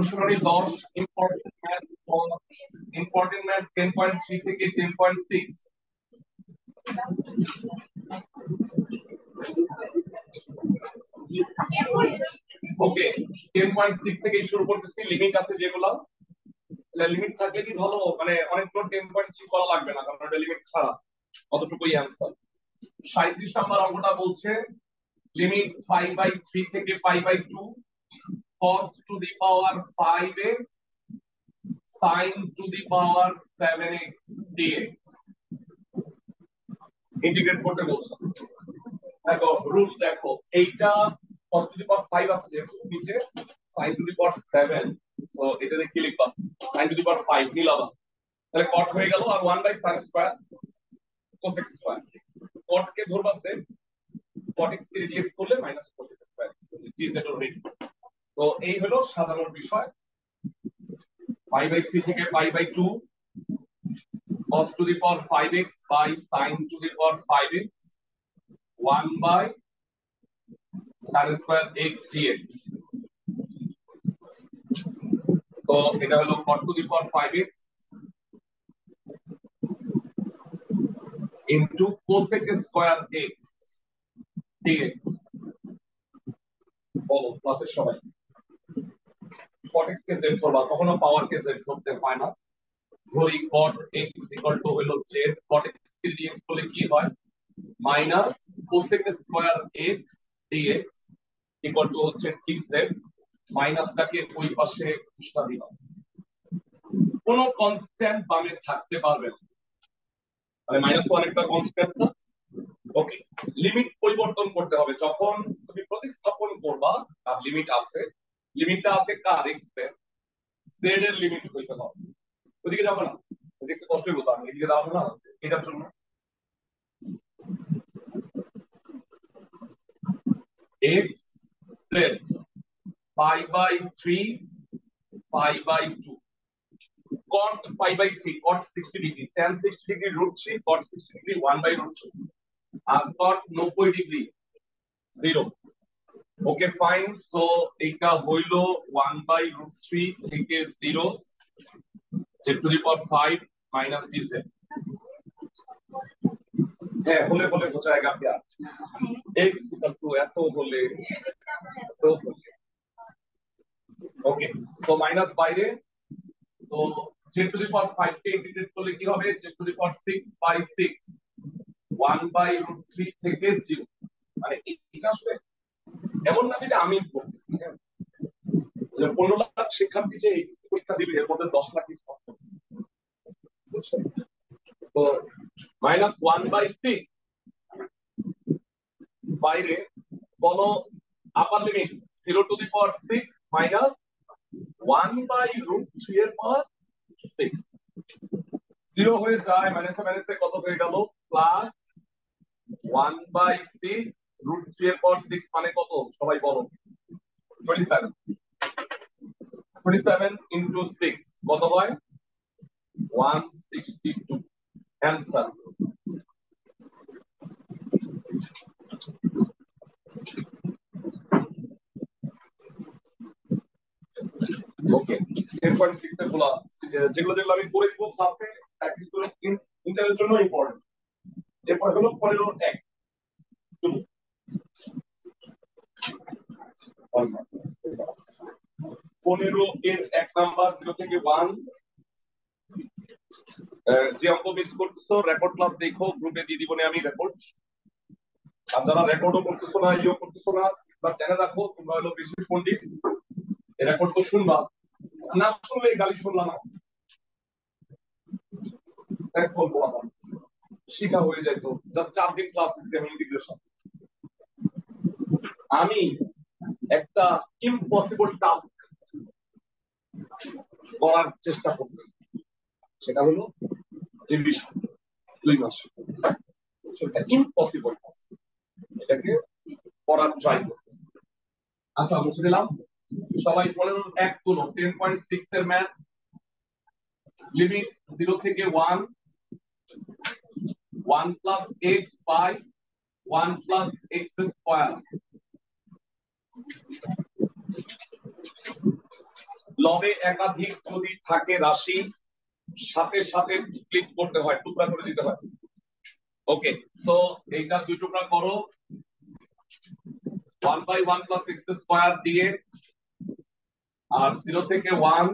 অনুশীলনী 10 important math 10.3 থেকে 10.6 ওকে 10.6 থেকে শুরু করতেছি লিমিট আছে যেগুলো লিমিট থাকলে কি ভালো মানে অনেকগুলো 10.3 করা লাগবে না কারণ এটা লিমিট ছাড়া কতটুকুই आंसर 37 নাম্বার অঙ্কটা বলছে লিমিট 5/3 থেকে π/2 cos to the power 5x sin to the power 7x dx integrate করতে বলছে দেখো রুল দেখো এইটা cos to the power 5 আছে নিচে sin to the power 7 so এটাতে কি লিখবা sin to the power 5 নিলাম তাহলে cot হয়ে গেল আর 1/sin square cos x square cot কে ধরবা সে cot x কে রিডিউস করলে minus cos x square dz already তো এই হলো সাধারণ বিষয় π/3 থেকে π/2 cos to the power 5x by sin to the power 5x 1/sin square x dx তো এটা হলো cot to the power 5x into cos x square x dx বলো ক্লাসের সবাই cot x কে z ধরবা কখনো পাওয়ার কে z ধরতে হয় না ধরি cot x হলো z cot x কে dx করলে কি হয় minus cos x square x dx হচ্ছে dz মাইনাসটাকে ওই পাশে বসা দিলাম কোন কনস্ট্যান্ট বামে থাকতে পারবে না মানে মাইনাস তো অনেকটা কনস্ট্যান্ট না ওকে লিমিট পরিবর্তন করতে হবে যখন তুমি প্রতিস্থাপন করবা তার লিমিটটা আছে কার x এর z এর লিমিট হইতে হবে ওদিকে যাব না ওদিকে কষ্ট হতো আমি এদিকে যাব না এটার জন্য x z π/3 π/2 cot π/3 cot 60 degree tan 60 degree √3 cot 60 degree 1/√3 আর cot 90 degree 0 okay fine so এটা হইলো 1/√3 থেকে 0 z to the power 5 minus dz হ্যাঁ হলে বোঝাएगा क्या x এত হলে ওকে তো মাইনাস বাইরে তো z to the power 5 K integrate করলে কি হবে z to the power 6/6 1/√3 থেকে 0 মানে এটা আসলে এমন না যে আমি বলছি 15 লাখ শিক্ষার্থী যে এই পরীক্ষা দিবে এর মধ্যে 10 লাখ তো মাইনাস 1/6 বাইরে কোন আপার limit 0 to the power 6 minus 1/√3 এর পাওয়ার 6 0 হয়ে যায় মাইনাসে কত হয়ে গেল প্লাস 1/6√3 এর পাওয়ার 6 মানে কত সবাই বলো 27 into 6 কত হয় 162 आंसर ওকে 10.6 এর গুলো যেগুলো আমি করে দিব ক্লাসে প্র্যাকটিস করে ইন্টারের জন্য ইম্পর্টেন্ট এরপর হলো 15 এক 15 এর 1 নাম্বার 0 থেকে 1 যে অঙ্ক মিস করতেছো রেকর্ড ক্লাস দেখো গ্রুপে দিয়ে দিব আমি রেকর্ড আর যারা রেকর্ডও করতেছো না করতেছো না বা চ্যানেল রাখো তোমরা হলো বিশেষ পণ্ডিত এই রেকর্ড তো শুনবা না শুনলে গালি শুনলাম না এক বলবো আবার শিখা হয়ে যায় তো জাস্ট 4 দিন ক্লাস দিচ্ছি আমি ইন্টিগ্রেশন আমি একটা ইম্পসিবল টাস্ক করার চেষ্টা করছি সেটা হলো রিভিশন 2 মাস সেটা ইম্পসিবল টাস্ক এটাকে করার ট্রাই করতেছি আচ্ছা মুছে দিলাম সবাই 15 এক তুলো 10.6 এর ম্যাথ লিমিট 0 থেকে 1 1 plus x by 1 plus x square লবে একাধিক যদি থাকে রাশি সাথে সাথে স্প্লিট করতে হয়, টুকরা করে দিতে হয়। ওকে, তো এইটা দুই টুকরা করো, 1/1 প্লাস এক্স স্কয়ার দিয়ে, আর 0 থেকে 1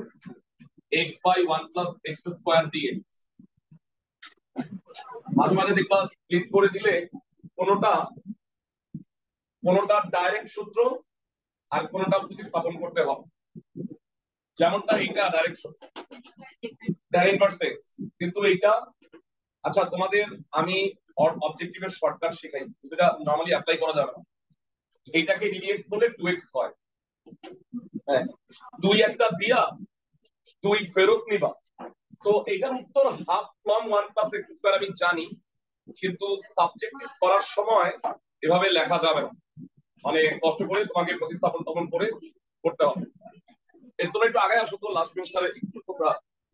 x/1 প্লাস এক্স স্কয়ার দিয়ে। মাঝে মাঝে দেখবা স্প্লিট করে দিলে কোনটা ডাইরেক্ট সূত্র আর কোনটা প্রতিস্থাপন করতে হবে। যেমনটা এইটা ডাইরেক্ট সূত্র, tan ইনভার্স x, কিন্তু এইটা আচ্ছা তোমাদের আমি অবজেক্টিভের শর্টকাট শেখাইছি, যেটা নরমালি অ্যাপ্লাই করা যাবে না। এইটাকে ডিডিএক্স বলে 2x হয়। হ্যাঁ, 2 একটা দিয়া 2 ফেরত নিবা। তো এটার উত্তর half from 1 plus x square আমি জানি, কিন্তু সাবজেক্টিভ করার সময় এভাবে লেখা যাবে না, মানে কষ্ট করে তোমাকে প্রতিস্থাপন করে করতে হবে। এর তোমরা একটু আগে আসো তো, লাস্ট সেমিস্টারে একটু তোমরা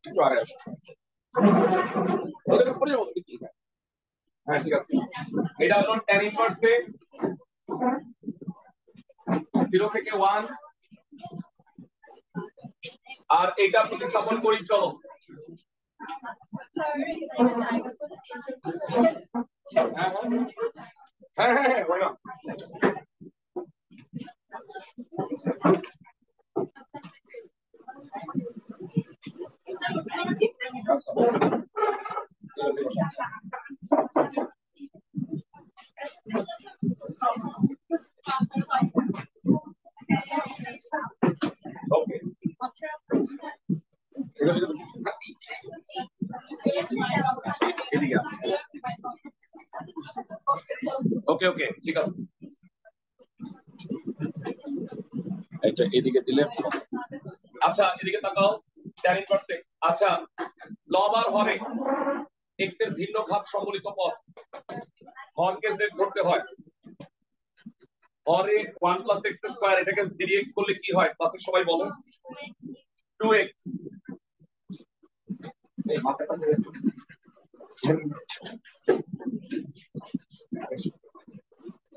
একটু আগে আসো। হ্যাঁ ঠিক আছে, এটা হলো tan ইনভার্স x 0 থেকে 1, আর এটা প্রতিস্থাপন করি চলো। হ্যাঁ হ্যাঁ হ্যাঁ, না ওকে ওকে ঠিক আছে, এটা এদিকে দিলে। আচ্ছা এদিকে তাকাও, tan ইনভার্স x। আচ্ছা লব আর হরে x এর ভিন্ন ঘাত সম্বলিত পদ, হরকে z ধরতে হয়। হরে 1 প্লাস এক্স স্কয়ার, এটাকে ডিএক্স করলে কি হয় ক্লাসের সবাই বলো? 2x। এই মাথাটা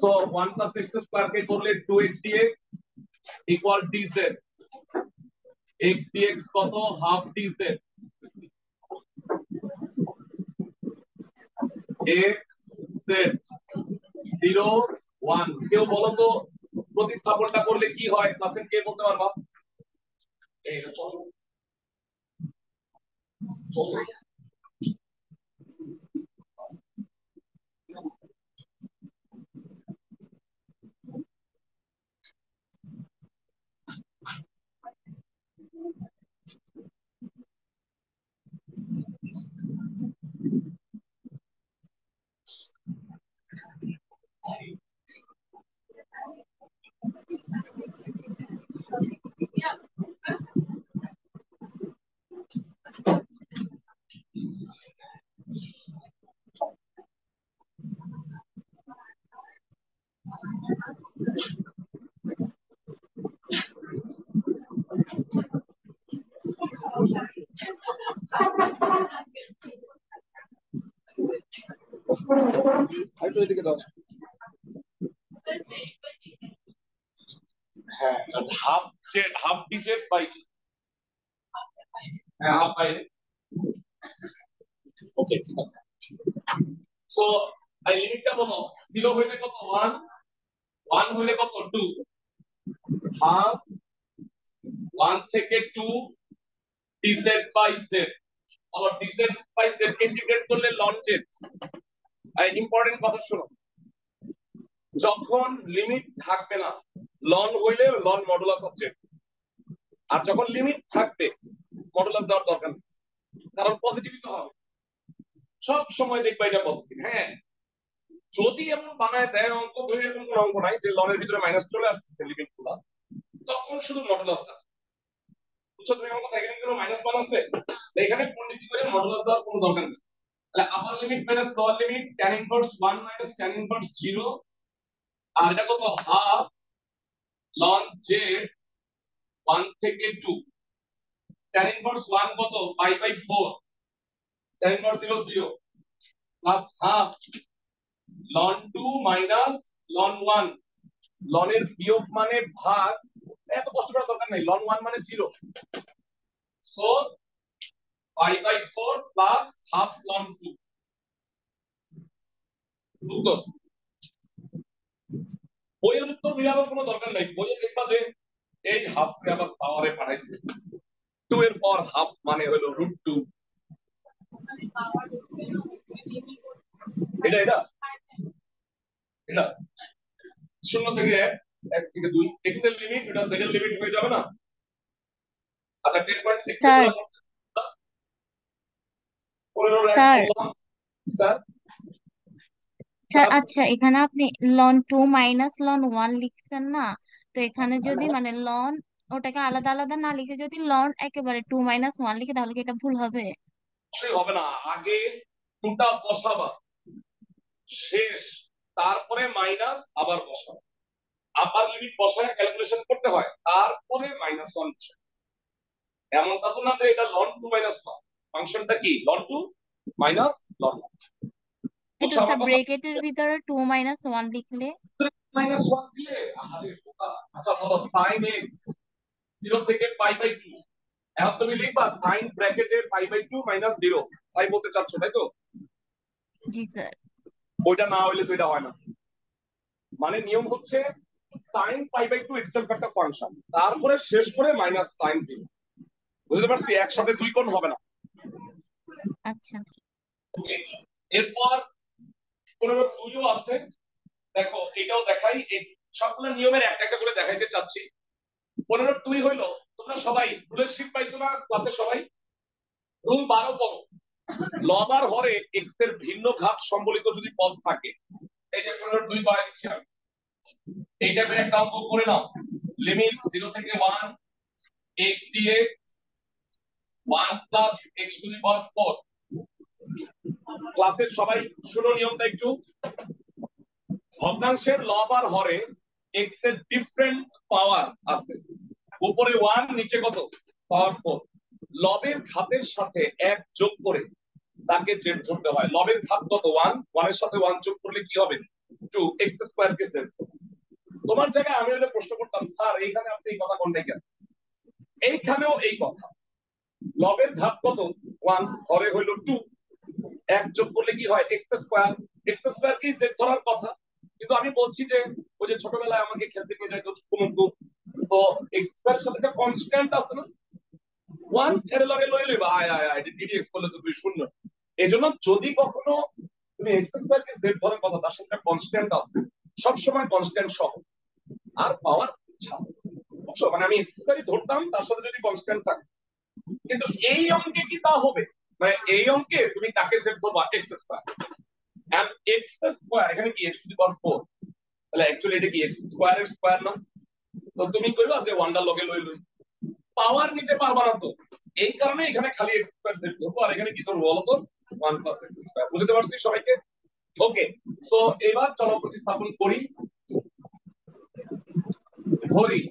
সো 1 প্লাস এক্স স্কয়ার কে করলে 2x dx equal dz। x dx কত? Half dz। x z 0 1। কেউ বলো তো প্রতিস্থাপনটা করলে কি হয়? ক্লাসের কে বলতে পারবা? এই চলো একটু এদিকে দাও। হ্যাঁ হাফ ডিজেড বাই, হ্যাঁ হাফ বাই, ওকে ঠিক আছে। সো এই লিমিটটা বলো, 0 হইলে কত? 1, 1 হইলে কত? 2, হাফ 1 থেকে 2 dz বাই z, আর dz বাই z কে ইন্টিগ্রেট করলে ln z। এই ইম্পর্টেন্ট কথা শোনো, যখন লিমিট থাকবে না লন হইলে লন মডুলাস অফ z, আর যখন লিমিট থাকবে মডুলাস দেওয়ার দরকার নেই, কারণ পজিটিভই তো হবে সব সময়, দেখবা এটা পজিটিভ। হ্যাঁ যদি এমন বানায় দেয় অঙ্ক, এরকম কোনো অঙ্ক নাই যে লনের ভিতরে মাইনাস চলে আসছে লিমিট গুলা, তখন শুধু মডুলাসটা, বুঝছো তুমি আমার কথা? এখানে কোনো মাইনাস বানাচ্ছে, এখানে কোয়ান্টিটি করে মডুলাস দেওয়ার কোনো দরকার নেই। তাহলে আপার limit minus lower limit, tan inverse 1 minus tan inverse 0, আর এটা কত? হাফ ln z 1 থেকে 2, tan ইনভার্স 1 কত? Pi by 4, tan inverse 0 0, plus half ln 2 minus ln 1, লন এর বিয়োগ মানে ভাগ, এত কষ্ট করার দরকার নেই, লন 1 মানে 0, সো π/4 প্লাস হাফ লন 2 উত্তর। বইয়ের উত্তর মিলানোর কোনো দরকার নাই, বইয়ে দেখবা যে এই হাফ কে আবার পাওয়ারে পাঠাইছে, 2 এর পাওয়ার হাফ মানে হলো √2। এটা এটা এটা 0 থেকে 1 থেকে 2 x এর লিমিট, এটা z এর লিমিট হয়ে যাবে না? আচ্ছা 10.6 কে স্যার গুণা করতে 15 এর 1 স্যার করলাম স্যার। স্যার আচ্ছা, এখানে আপনি লন 2 মাইনাস লন 1 লিখছেন না? তো এখানে যদি মানে লন ওটাকে আলাদা আলাদা না লিখে যদি লন একেবারে 2 মাইনাস 1 লিখে তাহলে কি এটা ভুল হবে? হবে না, আগে 2টা বসাবা, শেষ তারপরে মাইনাস আবার বসাবা, আপার লিমিট বসায় ক্যালকুলেশন করতে হয়, তারপরে মাইনাস 1। এমনটা তো না যে এটা লন 2 মাইনাস 1, ফাংশনটা কি লন 2 মাইনাস লন 1। এই তো বুঝছো আমার স্যার কথা? ব্রেকেটের ভিতরে 2 মাইনাস 1 লিখলে। মাইনাস 1 দিলে আরে বোকা। আচ্ছা বলো sin x 0 থেকে π/2, এখন তুমি লিখবা sin ব্র্যাকেটে π/2 মাইনাস 0, তাই বলতে চাচ্ছ তাই তো? জি স্যার। ওইটা না হইলে তো এটা হয় না। মানে নিয়ম হচ্ছে sin π/2 ইটসেলফ একটা ফাংশন, তারপরে শেষ করে মাইনাস sin 0। বুঝতে পারছি, একসাথে আচ্ছা দুই কোণ স্যার। হবে না। আচ্ছা ওকে, এরপর 15 2 আছে, দেখো এটাও দেখাই, এই সবগুলো নিয়মের একটা একটা করে দেখাইতে চাচ্ছি। 15 2 হইলো, তোমরা সবাই রুলের শিট পাইছো না ক্লাসে সবাই? রুল 12 পড়ো, লব আর হরে x এর ভিন্ন ঘাত সম্বলিত যদি পদ থাকে, এই যে 15 2 পাই দিচ্ছি আমি, এই টাইপের একটা অঙ্ক করে নাও, লিমিট 0 থেকে 1 x dx 1 plus x to the power 4। ক্লাসের সবাই শুনো নিয়মটা একটু। ভগ্নাংশের লব আর হরে x এর ডিফারেন্ট পাওয়ার আছে, উপরে 1 নিচে কত পাওয়ার 4। লবের ঘাতের সাথে 1 যোগ করে তাকে জেড ধরতে হয়। লবের ঘাত কত 1, 1 এর সাথে 1 যোগ করলে কি হবে 2, x স্কয়ার কে জেড। তোমার জায়গায় আমি হলে প্রশ্ন করতাম স্যার এইখানে আপনি এই কথা কোনটাই কেন, এইখানেও এই কথা, লবের ঘাত কত 1, হরে হইল 2, 1 যোগ করলে কি হয় x স্কয়ার, x স্কয়ার কি জেড ধরার কথা। কিন্তু আমি বলছি যে ওই যে ছোটবেলায় আমাকে খেলতে নিয়ে যাইতো কুমুকু, তো x স্কয়ার সাথে একটা কনস্ট্যান্ট আছে না 1, এর লগে লই লইবা আয় আয় আয় ডিডিএক্স করলে তো 2 শূন্য। এইজন্য যদি কখনো তুমি x স্কয়ার কে জেড ধরার কথা, তার সাথে একটা কনস্ট্যান্ট আছে, সব সময় কনস্ট্যান্ট সহ আর পাওয়ার ছাড়া। বুঝছো, মানে আমি x স্কয়ারই ধরতাম তার সাথে যদি কনস্ট্যান্ট থাকে। কিন্তু এই অঙ্কে কি তা হবে, মানে এই অঙ্কে তুমি কাকে জেড ধরবা x square, and x square এখানে কি x টু দি পাওয়ার 4, তাহলে অ্যাকচুয়ালি এটা কি x স্কয়ার এর স্কয়ার না? তো তুমি কইবা যে ওয়ানডার লগে লই লই, পাওয়ার নিতে পারবা না তো, এই কারণে এখানে খালি x স্কয়ার জেড ধরবো, আর এখানে কি ধরবো বলো তো 1 প্লাস x স্কয়ার। বুঝতে পারছি সবাইকে? ওকে, তো এবার চলো প্রতিস্থাপন করি, ধরি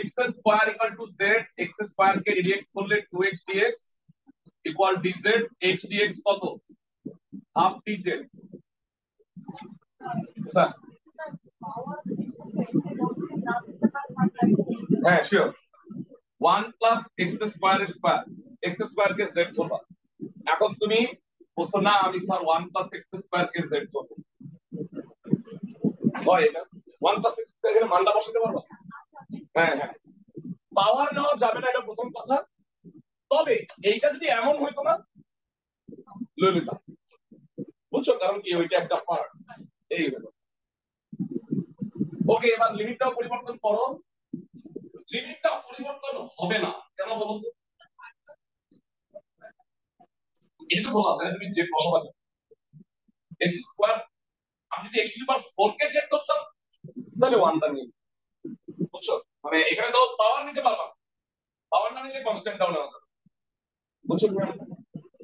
x square equal to z, x square কে ডিএক্স করলে 2x dx equal dz, x dx কত হাফ dz। স্যার হ্যাঁ sure, 1 plus x square square, x square কে জেড ধরবা। এখন তুমি বলছো না আমি স্যার 1 প্লাস এক্স স্কয়ার কে জেড ধরবো, হয় এটা 1 প্লাস এক্স স্কয়ার এর মানটা বসাতে পারবা? হ্যাঁ হ্যাঁ, পাওয়ার নেওয়া যাবে না এটা প্রথম কথা, তবে এইটা যদি এমন হইতো না লই লইতাম। বুঝছো, কারণ কি ওইটা একটা পার্ট, এই হলো। ওকে, এবার লিমিটটাও পরিবর্তন করো, লিমিটটা পরিবর্তন হবে না কেন বলো তো? এটা তো বলা যায় তুমি যে বলো এক্স স্কয়ার, আমি যদি এক্স পাওয়ার 4 কে চেক করতাম তাহলে 1 টা নিয়ে, বুঝছো, মানে এখানে তো পাওয়ার নিতে পারবা, পাওয়ার না নিলে কনস্ট্যান্ট ডাউন হবে, বুঝছো?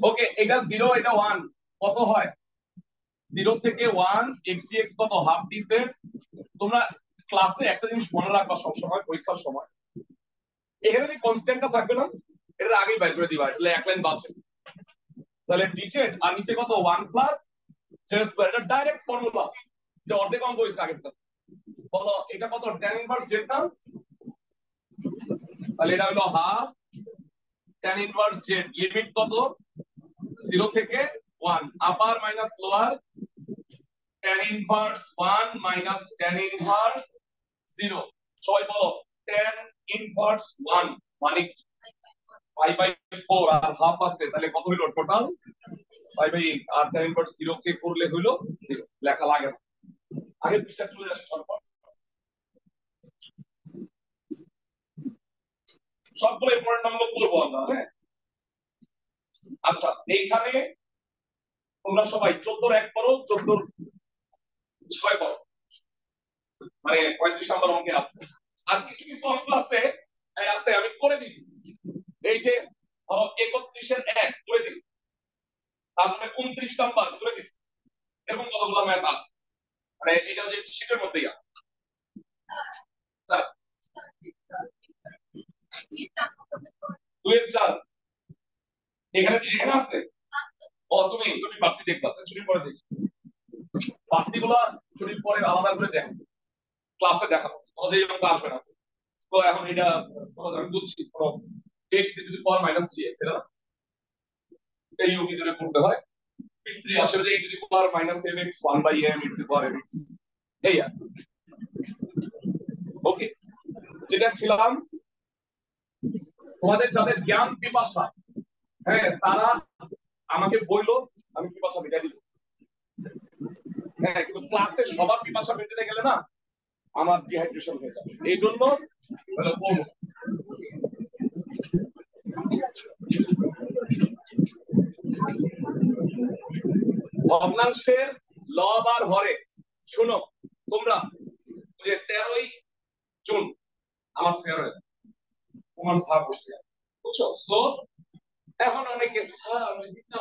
ওকে, এটা 0 এটা 1 কত হয় 0 থেকে 1 x dx কত হাফ dz। তোমরা ক্লাসে একটা জিনিস মনে রাখবা সব সময় পরীক্ষার সময়, এখানে যে কনস্ট্যান্টটা থাকবে না এটা আগেই বাইর করে দিবা, তাহলে এক লাইন বাঁচে, তাহলে dz আর নিচে কত 1 প্লাস z স্কয়ার, এটা ডাইরেক্ট ফর্মুলা, এটা অর্ধেক অঙ্ক হইছে আগেরটা। বলো এটা কত tan ইনভার্স z না, তাহলে এটা হলো half tan inverse z, limit কত 0 থেকে 1, upper minus lower tan inverse 1 minus tan inverse 0। সবাই বলো tan ইনভার্স 1 মানে কি 5/4 আর হাফ আছে, তাহলে কত হলো টোটাল 5/8, আর tan ইনভার্স 0 কে করলে হলো 0, লেখা লাগে না, আগে পৃষ্ঠা চলে আসে সবগুলো ইম্পর্টেন্ট নম্বর করবো আমরা। হ্যাঁ আচ্ছা, এইখানে তোমরা সবাই 14 এক করো, 14 6 করো, মানে 35 নম্বর অঙ্কে আছে। আর কিছু কিছু অঙ্ক আছে আছে আমি করে দিচ্ছি, এই যে 31 এর 1 করে দিচ্ছি, তারপরে 29 নাম্বার করে দিচ্ছি, এরকম কতগুলো ম্যাথ আছে, মানে এটা যে শীটের মধ্যেই আছে। স্যার 2 এর 4 এখানে এখানে আছে। ও তুমি তুমি বাড়তি দেখবা, ছুটির পরে দেখি বাড়তিগুলো, ছুটির পরে আলাদা করে দেখো, ক্লাসে দেখাবো, তোমাদের এই অঙ্ক আসবে না। তো এখন এটা আমি বুঝছি, x to the power minus 3x এর এই ইউ ভিতরে করতে হয়, p3 আসলে e two the power minus mx 1/m e two the power mx, এই আর ওকে। যেটা ছিলাম তোমাদের যাদের জ্ঞান পিপাসা, হ্যাঁ তারা আমাকে বললো, আমি পিপাসা মেটাই দিব। হ্যাঁ কিন্তু ক্লাসে সবার পিপাসা মেটাতে গেলে না আমার ডিহাইড্রেশন হয়ে যাবে, এই জন্য পড়বো। ভগ্নাংশের লব আর হরে, শোনো তোমরা যে 13ই জুন আমার ফেয়ারওয়েল, তোমার স্যার বসছে বুঝছো, তো এখন অনেকে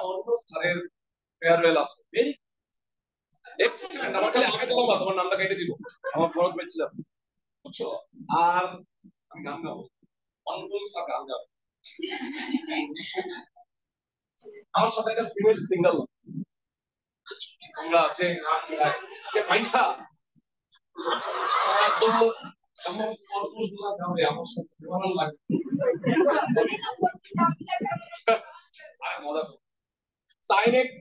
অন্য স্যারের ফেয়ারওয়েল আসছে, এই আমার খালি আগে বলবা, তোমার নামটা কেটে দিব, আমার খরচ বেঁচে বুঝছো। আর আমি গান গাবো, অন্তর গান গাবো, আমার সাথে একটা ফিমেল সিঙ্গেল, তোমরা যে গান গায় মাইন্ডা একদম এমন কর্পোরেটগুলো গাবে আমার সাথে ভালো লাগে, আরে মজা। sin x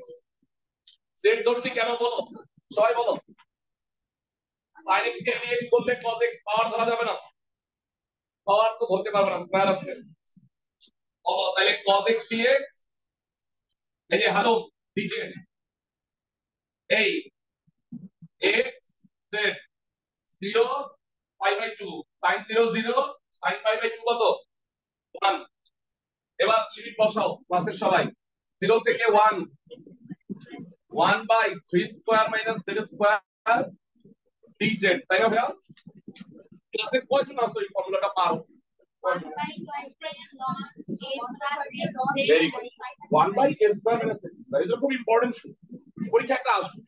z ধরছি কেন বলো, সবাই বলো। sin x কে dx করলে cos x পাওয়ার ধরা যাবে না, পাওয়ার তো ধরতে পারবে না, স্কয়ার আছে। ও তাহলে cos x dx, এই যে হ্যালো dz, এই x z 0 π/2 sin 0 0 sin π/2 কত 1। এবার লিমিট বসাও ক্লাসের সবাই, 0 থেকে 1, 1/3 square minus z square dz, তাই না ভাইয়া? ক্লাসে কয়জন আছো এই ফর্মুলাটা পারো? Very good, 1/a square minus x square, এটা খুব ইম্পর্টেন্ট, পরীক্ষা একটা আসবে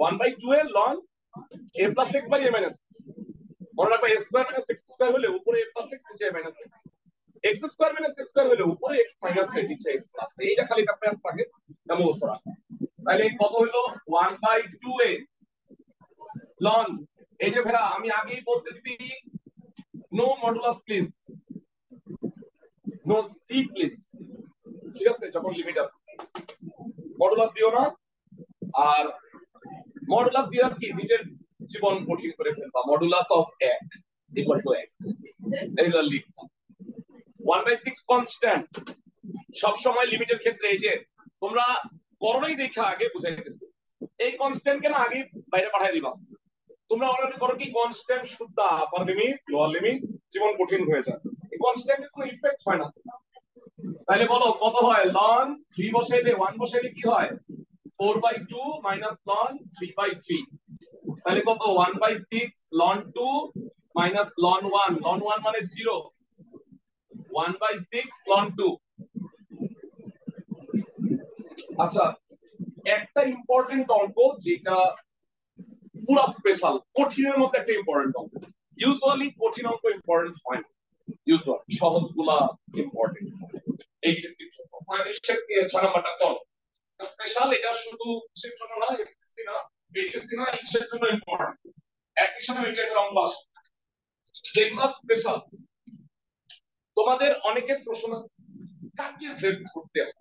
1/2 এর ln a plus x by a minus, মনে রাখবে a square minus x square হলে উপরে a প্লাস x নিচে a minus x, x square minus x square হলে উপরে x মাইনাস a নিচে x প্লাস, এইটা খালি একটা প্যাচ থাকে এটা মুখস্থ রাখো। তাহলে কত হলো 1/2a ln, এই যে ভাইয়া আমি আগেই বলতেছি no modulus please, no C please, ঠিক আছে? যখন লিমিট আছে মডুলাস দিও না, আর মডুলাস দিয়ে কি নিজের জীবন কঠিন করে ফেলবা, মডুলাস অফ 1 ইকুয়াল টু 1, এইগুলো লিখবা। 1/6 কনস্ট্যান্ট সব সময় লিমিটের ক্ষেত্রে, এই যে তোমরা করোনাই দেখে আগে বুঝাই গেছো, এই কনস্ট্যান্ট কে না আগে বাইরে পাঠিয়ে দিবা, তোমরা অলরেডি করো কি কনস্ট্যান্ট শুদ্ধ আপার লিমিট লোয়ার লিমিট, জীবন কঠিন হয়ে যায়, এই কনস্ট্যান্টের কোনো ইফেক্ট হয় না। তাহলে বলো কত হয় ln 3 বসাইলে 1 বসাইলে কি হয় 4/2 মাইনাস ln 3/3, তাহলে কত 1/6 ln 2 মাইনাস ln 1, ln 1 মানে 0, 1/6 ln 2। আচ্ছা একটা ইম্পর্টেন্ট অঙ্ক যেটা পুরো স্পেশাল, কঠিনের মধ্যে একটা ইম্পর্টেন্ট অঙ্ক, ইউজুয়ালি কঠিন অঙ্ক ইম্পর্টেন্ট হয় না, ইউজুয়ালি সহজগুলা ইম্পর্টেন্ট, এইচএসসি পয়েন্টের 6 নাম্বারটা কম স্পেশাল, এটা শুধু জন্য না, এইচএসসি না, এইচএসসি না, এইচএসসি জন্য ইম্পর্টেন্ট, সেকশনে ওইটার অঙ্ক আছে যেগুলো স্পেশাল। তোমাদের অনেকের প্রশ্ন, কাকে জেড করতে হয়?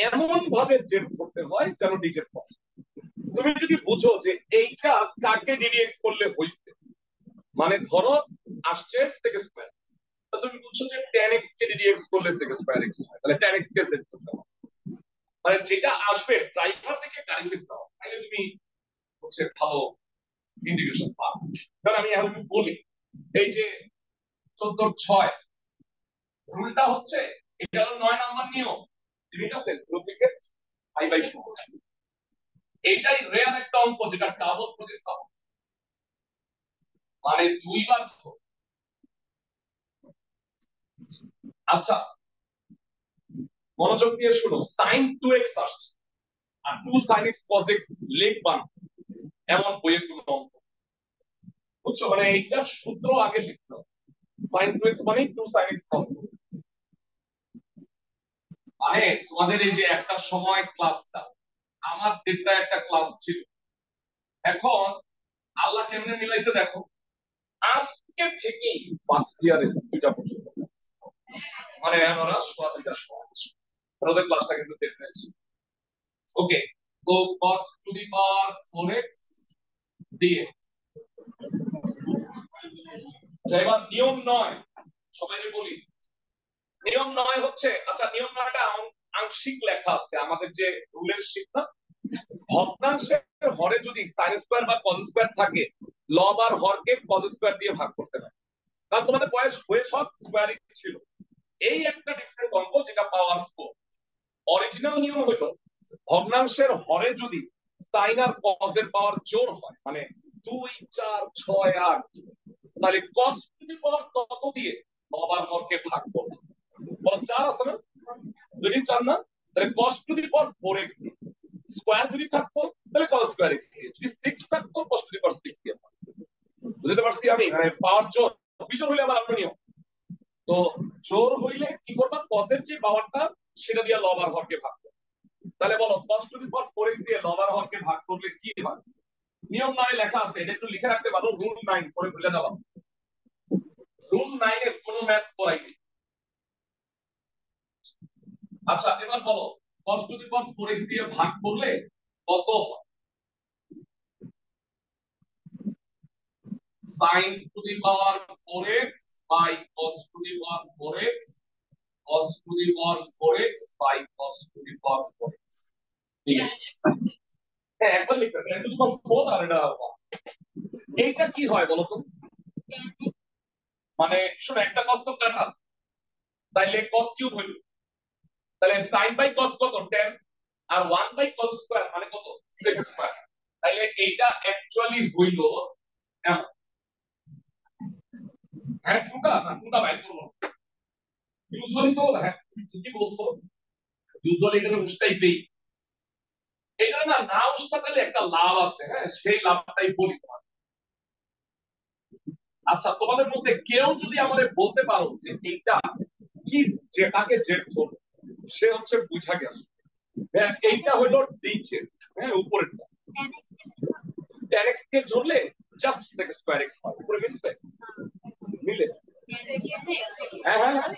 এমন ভাবে জেড করতে হয় যেন ডিজেড হয়। তুমি যদি বুঝো যে এইটা কাকে ডিরেক্ট করলে হইছে, মানে ধরো আসছে সেকেন্ড স্কয়ার, তো তুমি বুঝছো যে tan x কে ডিরেক্ট করলে সেকেন্ড স্কয়ার x হয়, তাহলে tan x কে জেড করতে হবে। মানে যেটা আসবে ড্রাইভার থেকে গাড়িতে দাও, তাহলে তুমি হচ্ছে ভালো ইন্ডিকেশন পাবে। কারণ আমি এখন বলি, এই যে 14/6 রুলটা হচ্ছে, এটা হলো 9 নাম্বার নিয়ম, ঠিক আছে? 0 থেকে i/2, এইটাই রেয়ার একটা অঙ্ক যেটা ডাবল প্রতিস্থাপন, মানে দুইবার। আচ্ছা মনোযোগ দিয়ে শুনো, sin 2x আসছে আর 2 sin x cos x লিখবান এমন বইয়ের কোনো অঙ্ক, বুঝছো? মানে এইটার সূত্র আগে লিখতে হবে, sin 2x মানে 2 sin x cos x। মানে তোমাদের এই যে একটা সময় ক্লাসটা, আমার যেটা একটা ক্লাস ছিল, এখন আল্লাহ কেমনে মিলাইতে দেখো, আজকে থেকেই ফার্স্ট ইয়ারের দুইটা পর্যন্ত, মানে আমরা সোয়া দুইটার সময় ওদের ক্লাসটা কিন্তু দেখতে। ওকে, তো cos to the power 4x dx, এবার নিয়ম 9 সবাইকে বলি, নিয়ম 9 হচ্ছে, আচ্ছা নিয়ম 9টা আংশিক লেখা আছে আমাদের যে রুলের শীট না, ভগ্নাংশের হরে যদি sin স্কয়ার বা cos স্কয়ার থাকে, লব আর হরকে cos স্কয়ার দিয়ে ভাগ করতে হয়। কারণ তোমাদের বয়স হয়ে সব স্কয়ারই ছিল, এই একটা ডিফারেন্ট অঙ্ক যেটা পাওয়ার 4। অরিজিনাল নিয়ম হলো ভগ্নাংশের হরে যদি sin আর cos এর পাওয়ার জোড় হয়, মানে 2 4 6 8, তাহলে cos টু দি পাওয়ার কত দিয়ে লব আর হরকে ভাগ করবে, বল 4 আছে না? যদি 4 না, তাহলে cos to the power 4x, square যদি থাকতো তাহলে cos স্কয়ার x, যদি 6 থাকতো cos টু দি পাওয়ার 6 দিয়ে। বুঝতে পারছি আমি? মানে পাওয়ার জোর বিজোড় হইলে আবার অন্য নিয়ম। তো জোর হইলে কি করবা, cos এর যে পাওয়ারটা সেটা দিয়ে লব আর হরকে ভাগ করবে। তাহলে বলো cos to the power 4x দিয়ে লব আর হরকে ভাগ করলে কি হয়? নিয়ম 9 লেখা আছে, এটা একটু লিখে রাখতে পারো, রুল 9 পরে ভুলে যাবা। রুল 9 এর কোনো ম্যাথ করাইনি। আচ্ছা এবার বলো cos to the power 4x দিয়ে ভাগ করলে কত হয়? sin to the power 4x by cos to the power 4x, cos to the power 4x by cos to the power 4x। ঠিক আছে, হ্যাঁ একবার লিখতে হবে, এটা তোমার 4 আর এটা 1। এইটা কি হয় বলো তো, মানে শোনো একটা cos তো কাটা, তাইলে cos কিউব হইল, তাহলে sin বাই cos কত 10, আর 1 বাই cos স্কয়ার মানে কত sec স্কয়ার, তাইলে এইটা অ্যাকচুয়ালি হইল এমন। হ্যাঁ টুটা না, টুটা বাইর করব ইউজুয়ালি তো, হ্যাঁ ঠিকই বলছো, ইউজুয়ালি এটা উল্টাই দেই, এটা না না উল্টালে একটা লাভ আছে, হ্যাঁ সেই লাভটাই বলি তোমার। আচ্ছা তোমাদের মধ্যে কেউ যদি আমাদের বলতে পারো যে এইটা কি, যেটাকে জেড ধরো, সে হচ্ছে বুঝা গেল। হ্যাঁ এইটা হলো ডি জেড, হ্যাঁ উপরেরটা tan x কে ধরলে জাস্ট sec স্কয়ার x হয়, উপরে মিলবে, মিলে, হ্যাঁ হ্যাঁ হ্যাঁ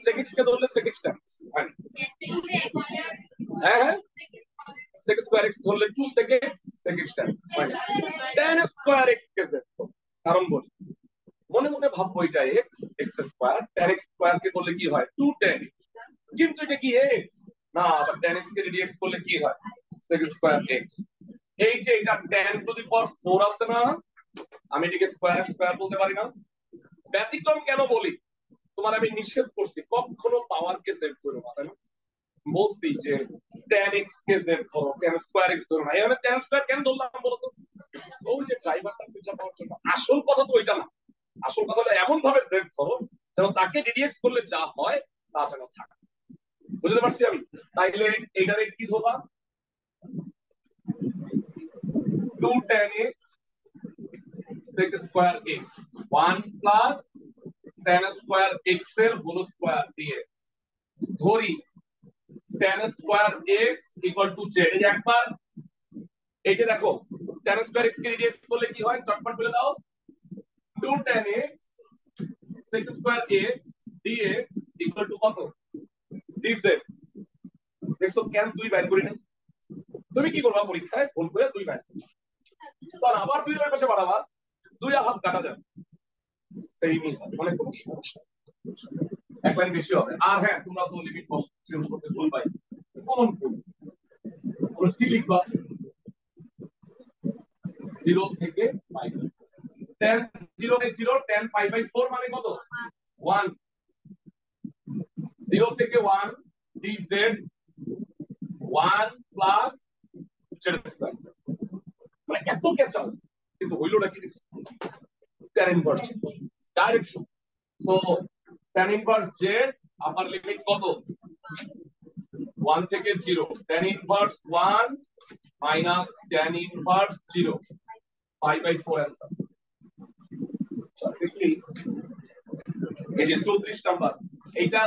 sec x কে ধরলে sec x tan x, হ্যাঁ হ্যাঁ হ্যাঁ sec স্কয়ার x ধরলে 2 sec x sec x tan x, হয় tan স্কয়ার x কে জেড, কারণ বলি মনে মনে ভাববো এটা x x square, tan x square কে করলে কি হয় 2 tan x, কিন্তু এটা কি x না, আবার tan x কে যদি x করলে কি হয় sec স্কয়ার x। এই যে এটা tan টু দি পাওয়ার 4 আছে না, আমি এটাকে স্কয়ার স্কয়ার বলতে পারি না? ব্যতিক্রম কেন বলি, তোমার আমি নিষেধ করছি কখনো পাওয়ার কে জেড করো না, তাই না? বলছি যে tan x কে জেড ধরো, tan স্কয়ার x ধরো না, এখানে tan স্কয়ার কেন ধরলাম বলো তো? ওই যে ড্রাইভারটা খুঁজে পাওয়ার জন্য। আসল কথা তো ওইটা না, আসল কথা হলো এমন ভাবে জেড ধরো যেন তাকে ডিরেক্ট করলে যা হয় তা যেন থাকে। বুঝতে পারছি আমি? তাইলে এইটারে কি ধরবা, 2 tan x sec square x 1 plus tan square x এর হোল স্কয়ার দিয়ে ধরি tan square x equal to z। এই যে একবার এই যে দেখো tan স্কয়ার x কে রেডিয়াস করলে কি হয় চটপট বলে দাও 2 tan x sec square a dx equal two কত dz। দেখো কেন দুই বাইর করি নাই তুমি কি করবা পরীক্ষায় ভুল করে দুই বাইর তখন আবার দুই এর পাশে বাড়াবা দুই আর হাত কাটা যাবে সেইমই মানে কোনো এক লাইন বেশি হবে। আর হ্যাঁ তোমরা তো লিমিট চেঞ্জ করতে ভুল পাই কমন ভুল তোমরা কি লিখবা 0 থেকে pi tan 0 by 0 tan pi by 4 মানে কত 1 0 থেকে 1 dz 1 প্লাস z স্কয়ার মানে এত ক্যাচাল কিন্তু হইলোটা কি tan inverse direction so tan inverse z upper limit কত 1 থেকে 0 tan inverse 1 minus tan inverse 0 pi by 4 answer এই যে 34 নাম্বার এইটা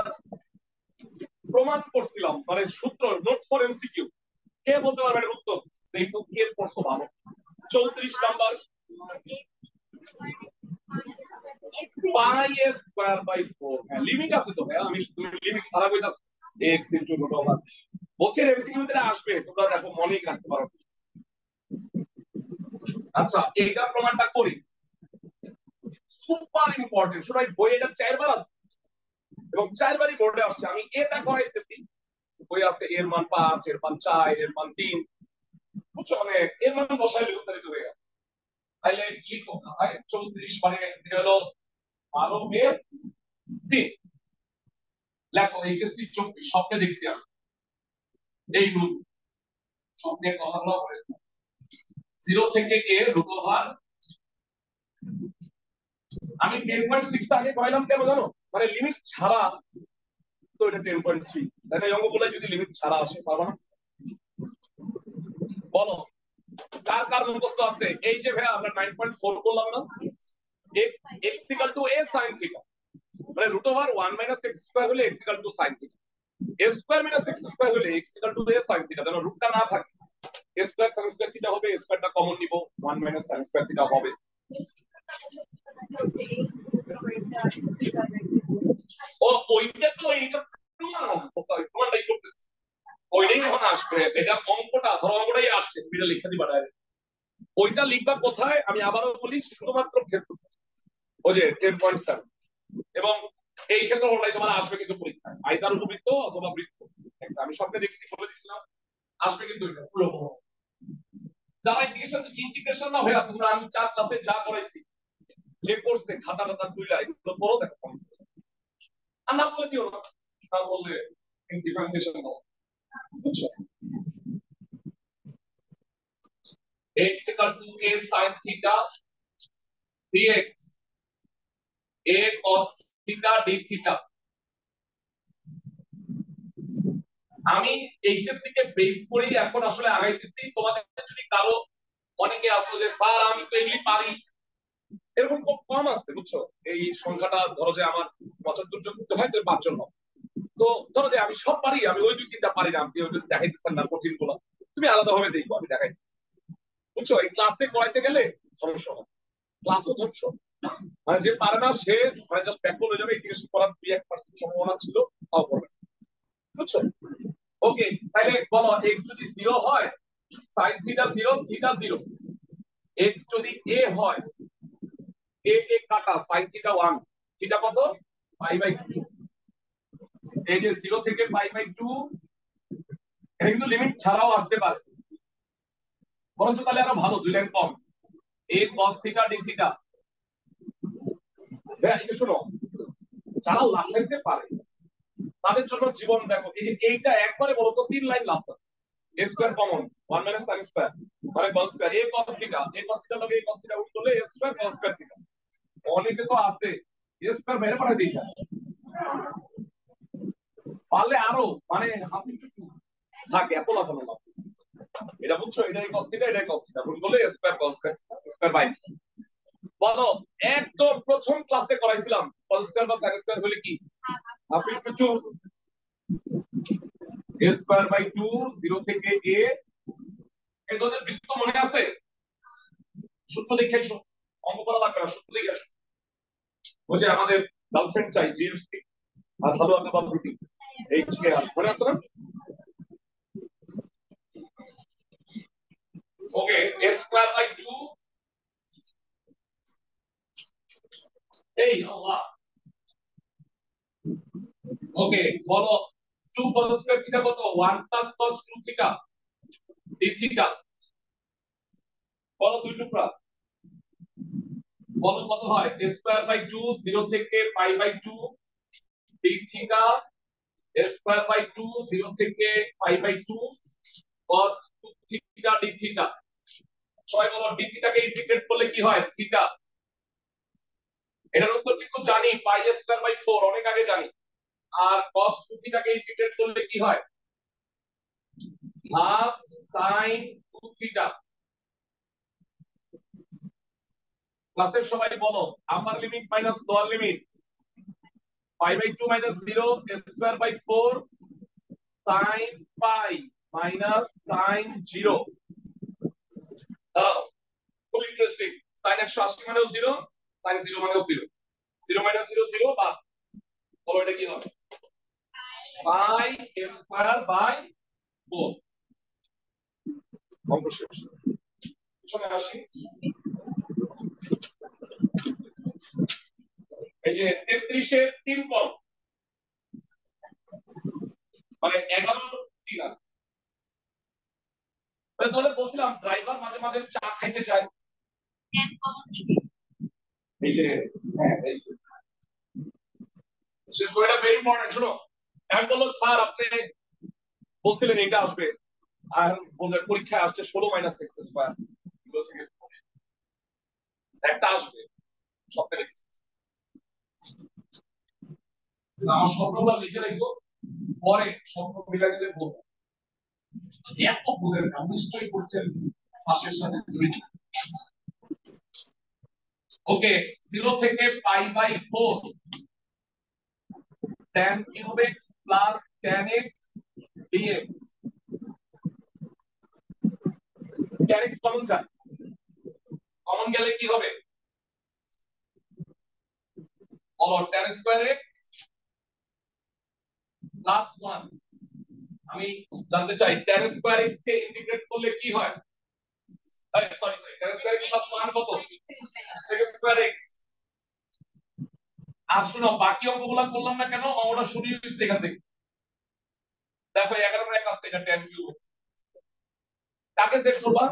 প্রমাণ করছিলাম মানে সূত্র নোট ফর এমসিকিউ কে বলতে পারবে এর উত্তর দেখো কে পড়ছো ভালো 34 নাম্বার পাই স্কয়ার বাই 4 হ্যাঁ লিমিট আছে তো হ্যাঁ আমি লিমিট ছাড়া কইতাছ x ইনটু রুট ওভার বসে এমসিকিউ তে আসবে তোমরা দেখো মনেই রাখতে পারো। আচ্ছা এইটা প্রমাণটা করি সুপার ইম্পর্টেন্ট সবাই বই এটা চারবার আছে এবং চারবারই বোর্ডে আসছে আমি এটা করাইতেছি বই আছে এর মান 5 এর মান 4 এর মান 3 বুঝছো মানে এর মান বসাইলে উত্তরিত হয়ে গেল তাহলে কি কথা হয় 34 মানে এটা হলো 12 এর 3 লেখো এইচএসসি 24 স্বপ্নে দেখছি আমি এই রূপ স্বপ্নের কথাগুলো বলে 0 থেকে a রুট ওভার আমি 10.6 আগে কইলাম কেন জানো মানে লিমিট ছাড়া তো এটা 10.3 তাই না অঙ্কগুলো যদি লিমিট ছাড়া আসে পারবা না বলো কার কার মুখস্থ আছে এই যে ভাই আমরা 9.4 করলাম না x equal to a sin theta মানে root over 1 minus x square হলে x equal to sin theta a square minus x square হলে x equal to a sin theta যেন রুটটা না থাকে a square sin square theta হবে a স্কয়ারটা common নিব 1 মাইনাস sin স্কয়ার থিটা হবে ও ওইটা তো এইটা প্রমাণটাই করতেছে ওইটাই এখন আসবে এটা অঙ্কটা ধরো অঙ্কটাই আসছে তুমি এটা লিখে দিবা ডাইরেক্ট ওইটা লিখবা কোথায় আমি আবারও বলি শুধুমাত্র ক্ষেত্র ওই যে 10.7 এবং এই ক্ষেত্রফলটাই তোমার আসবে কিন্তু পরীক্ষায় আয়তার উপবৃত্ত অথবা বৃত্ত একটা আমি স্বপ্নে দেখছি বলে দিচ্ছিলাম আসবে কিন্তু এটা পুরো যারা ইন্টিগ্রেশন না হয়ে তোমরা আমি 4 ক্লাসে যা করাইছি যে কোর্সে খাতা খাতা তুইলা এগুলো পড়ো দেখো আর না বলে দিও না তা বললে ডিফারেন্সিয়েশন দাও x equal to a sin theta dx a cos theta d theta আমি এইটার দিকে বেস করেই এখন আসলে আগাইতেছি তোমাদের যদি কারো অনেকে আসলে যে স্যার আমি তো এগুলি পারি এরকম খুব কম আসছে বুঝছো এই সংখ্যাটা ধরো যে আমার 75 জন করতে হয় তো 5 জন হবে তো ধরো যে আমি সব পারি আমি ওই দুই তিনটা পারি না আপনি ওই দেখাইতেছেন না কঠিন গুলো তুমি আলাদা ভাবে দেখো আমি দেখাই বুঝছো এই ক্লাসে করাইতে গেলে সমস্যা হয় ক্লাসও ধরছো মানে যে পারে না সে মানে জাস্ট ব্যাক হয়ে যাবে ইন্টিগ্রেশন করার 2-1% সম্ভাবনা ছিল তাও করবে বুঝছো ওকে তাহলে বলো x যদি 0 হয় sin থিটা 0 থিটা 0 x যদি a হয় a a কাটা sin থিটা 1 থিটা কত পাই বাই 2 এই যে 0 থেকে পাই বাই 2 এটা কিন্তু লিমিট ছাড়াও আসতে পারে বরঞ্চ তাহলে আরো ভালো দুই line com a cos theta d theta এই যে শোনো যারা লাগাইতে পারে তাদের জন্য জীবন দেখো এই যে এইটা একবারে বলো তো 3 line love a square common 1 minus sin square মানে cos square a cos theta লগে a cos থিটা উল্টো করলে a square cos square theta অনেকে তো আছে a স্কয়ার বাইরে পাঠাই দেই পারলে আরো মানে হাফ একটু থাকে এত লাভ হলো না এটা বুঝছো এটাই cos থিটা এটাই cos থিটা উল্টো করলে a square cos square by বলো একদম প্রথম ক্লাসে করাইছিলাম cos স্কয়ার বা sin স্কয়ার হলে কি half into 2 a square by 2 0 থেকে a এই দুটোর বৃত্ত মনে আছে সূত্র দেখে আসো, অঙ্ক করা লাগবে না, সূত্র দেখে আসো। ওই যে আমাদের গার্লফ্রেন্ড চাই জিএসটি আর ভালো একটা বাবুটি এইচ কে আর মনে আছে না? ওকে, এস স্কয়ার বাই 2 এই আল্লাহ। ওকে বলো 2 cos স্কয়ার থিটা কত? 1 plus cos 2 theta d theta. বলো দুই টুকরা, বলো কত হয়? a স্কয়ার বাই 2 0 থেকে pi by 2 d theta, a square by 2 0 থেকে pi by 2 cos 2 theta d theta. সবাই বলো d থিটাকে ইন্টিগ্রেট করলে কি হয়? থিটা। এটার উত্তর কিন্তু জানি, পাই স্কয়ার বাই 4 অনেক আগে জানি। আর cos 2 থিটাকে ইন্টিগ্রেট করলে কি হয়? হাফ sin 2 থিটা। ক্লাসের সবাই বলো upper limit minus lower limit pi by 2 minus 0 square by 4 sin pi minus sin 0। দাঁড়াও, খুব ইন্টারেস্টিং। sin 180 মানেও 0, sin 0 মানেও 0, 0 মাইনাস 0 0 বাদ। বলো এটা কি হবে? Pi square by 4। অঙ্ক শেষ। পিছনে আসি, এই যে 33 এর 3 করো, মানে 11 3 আর তাহলে বলছিলাম ড্রাইভার মাঝে মাঝে চা খাইতে যায়। এই যে হ্যাঁ এই এটা ভেরি ইম্পর্টেন্ট। শোনো, আমি বললো স্যার আপনি বলছিলেন এটা আসবে, আর বললেন পরীক্ষায় আসছে 16 মাইনাস এক্স স্কয়ার, একটা আসবে সপ্তাহে। আমার স্বপ্নগুলো লিখে রাখবো, পরে স্বপ্ন মিলা দিলে বলবো। এত ভুলের না, নিশ্চয়ই করছেন ফাঁসের সাথে জড়িত। ওকে, 0 থেকে pi by 4 tan cube x plus tan x dx। tan x common যায়, কমন গেলে কি হবে? বলো tan স্কয়ার এক্স প্লাস 1। আমি জানতে চাই tan স্কয়ার এক্স কে ইন্টিগ্রেট করলে কি হয়? Sorry tan square x plus 1 কত? sec square x. আর শুনো, বাকি অঙ্কগুলো করলাম না কেন? অঙ্কটা শুরু হচ্ছে এখান থেকে। দেখো 11 এর কাছ থেকে tan কিউব কাকে সেট করবা?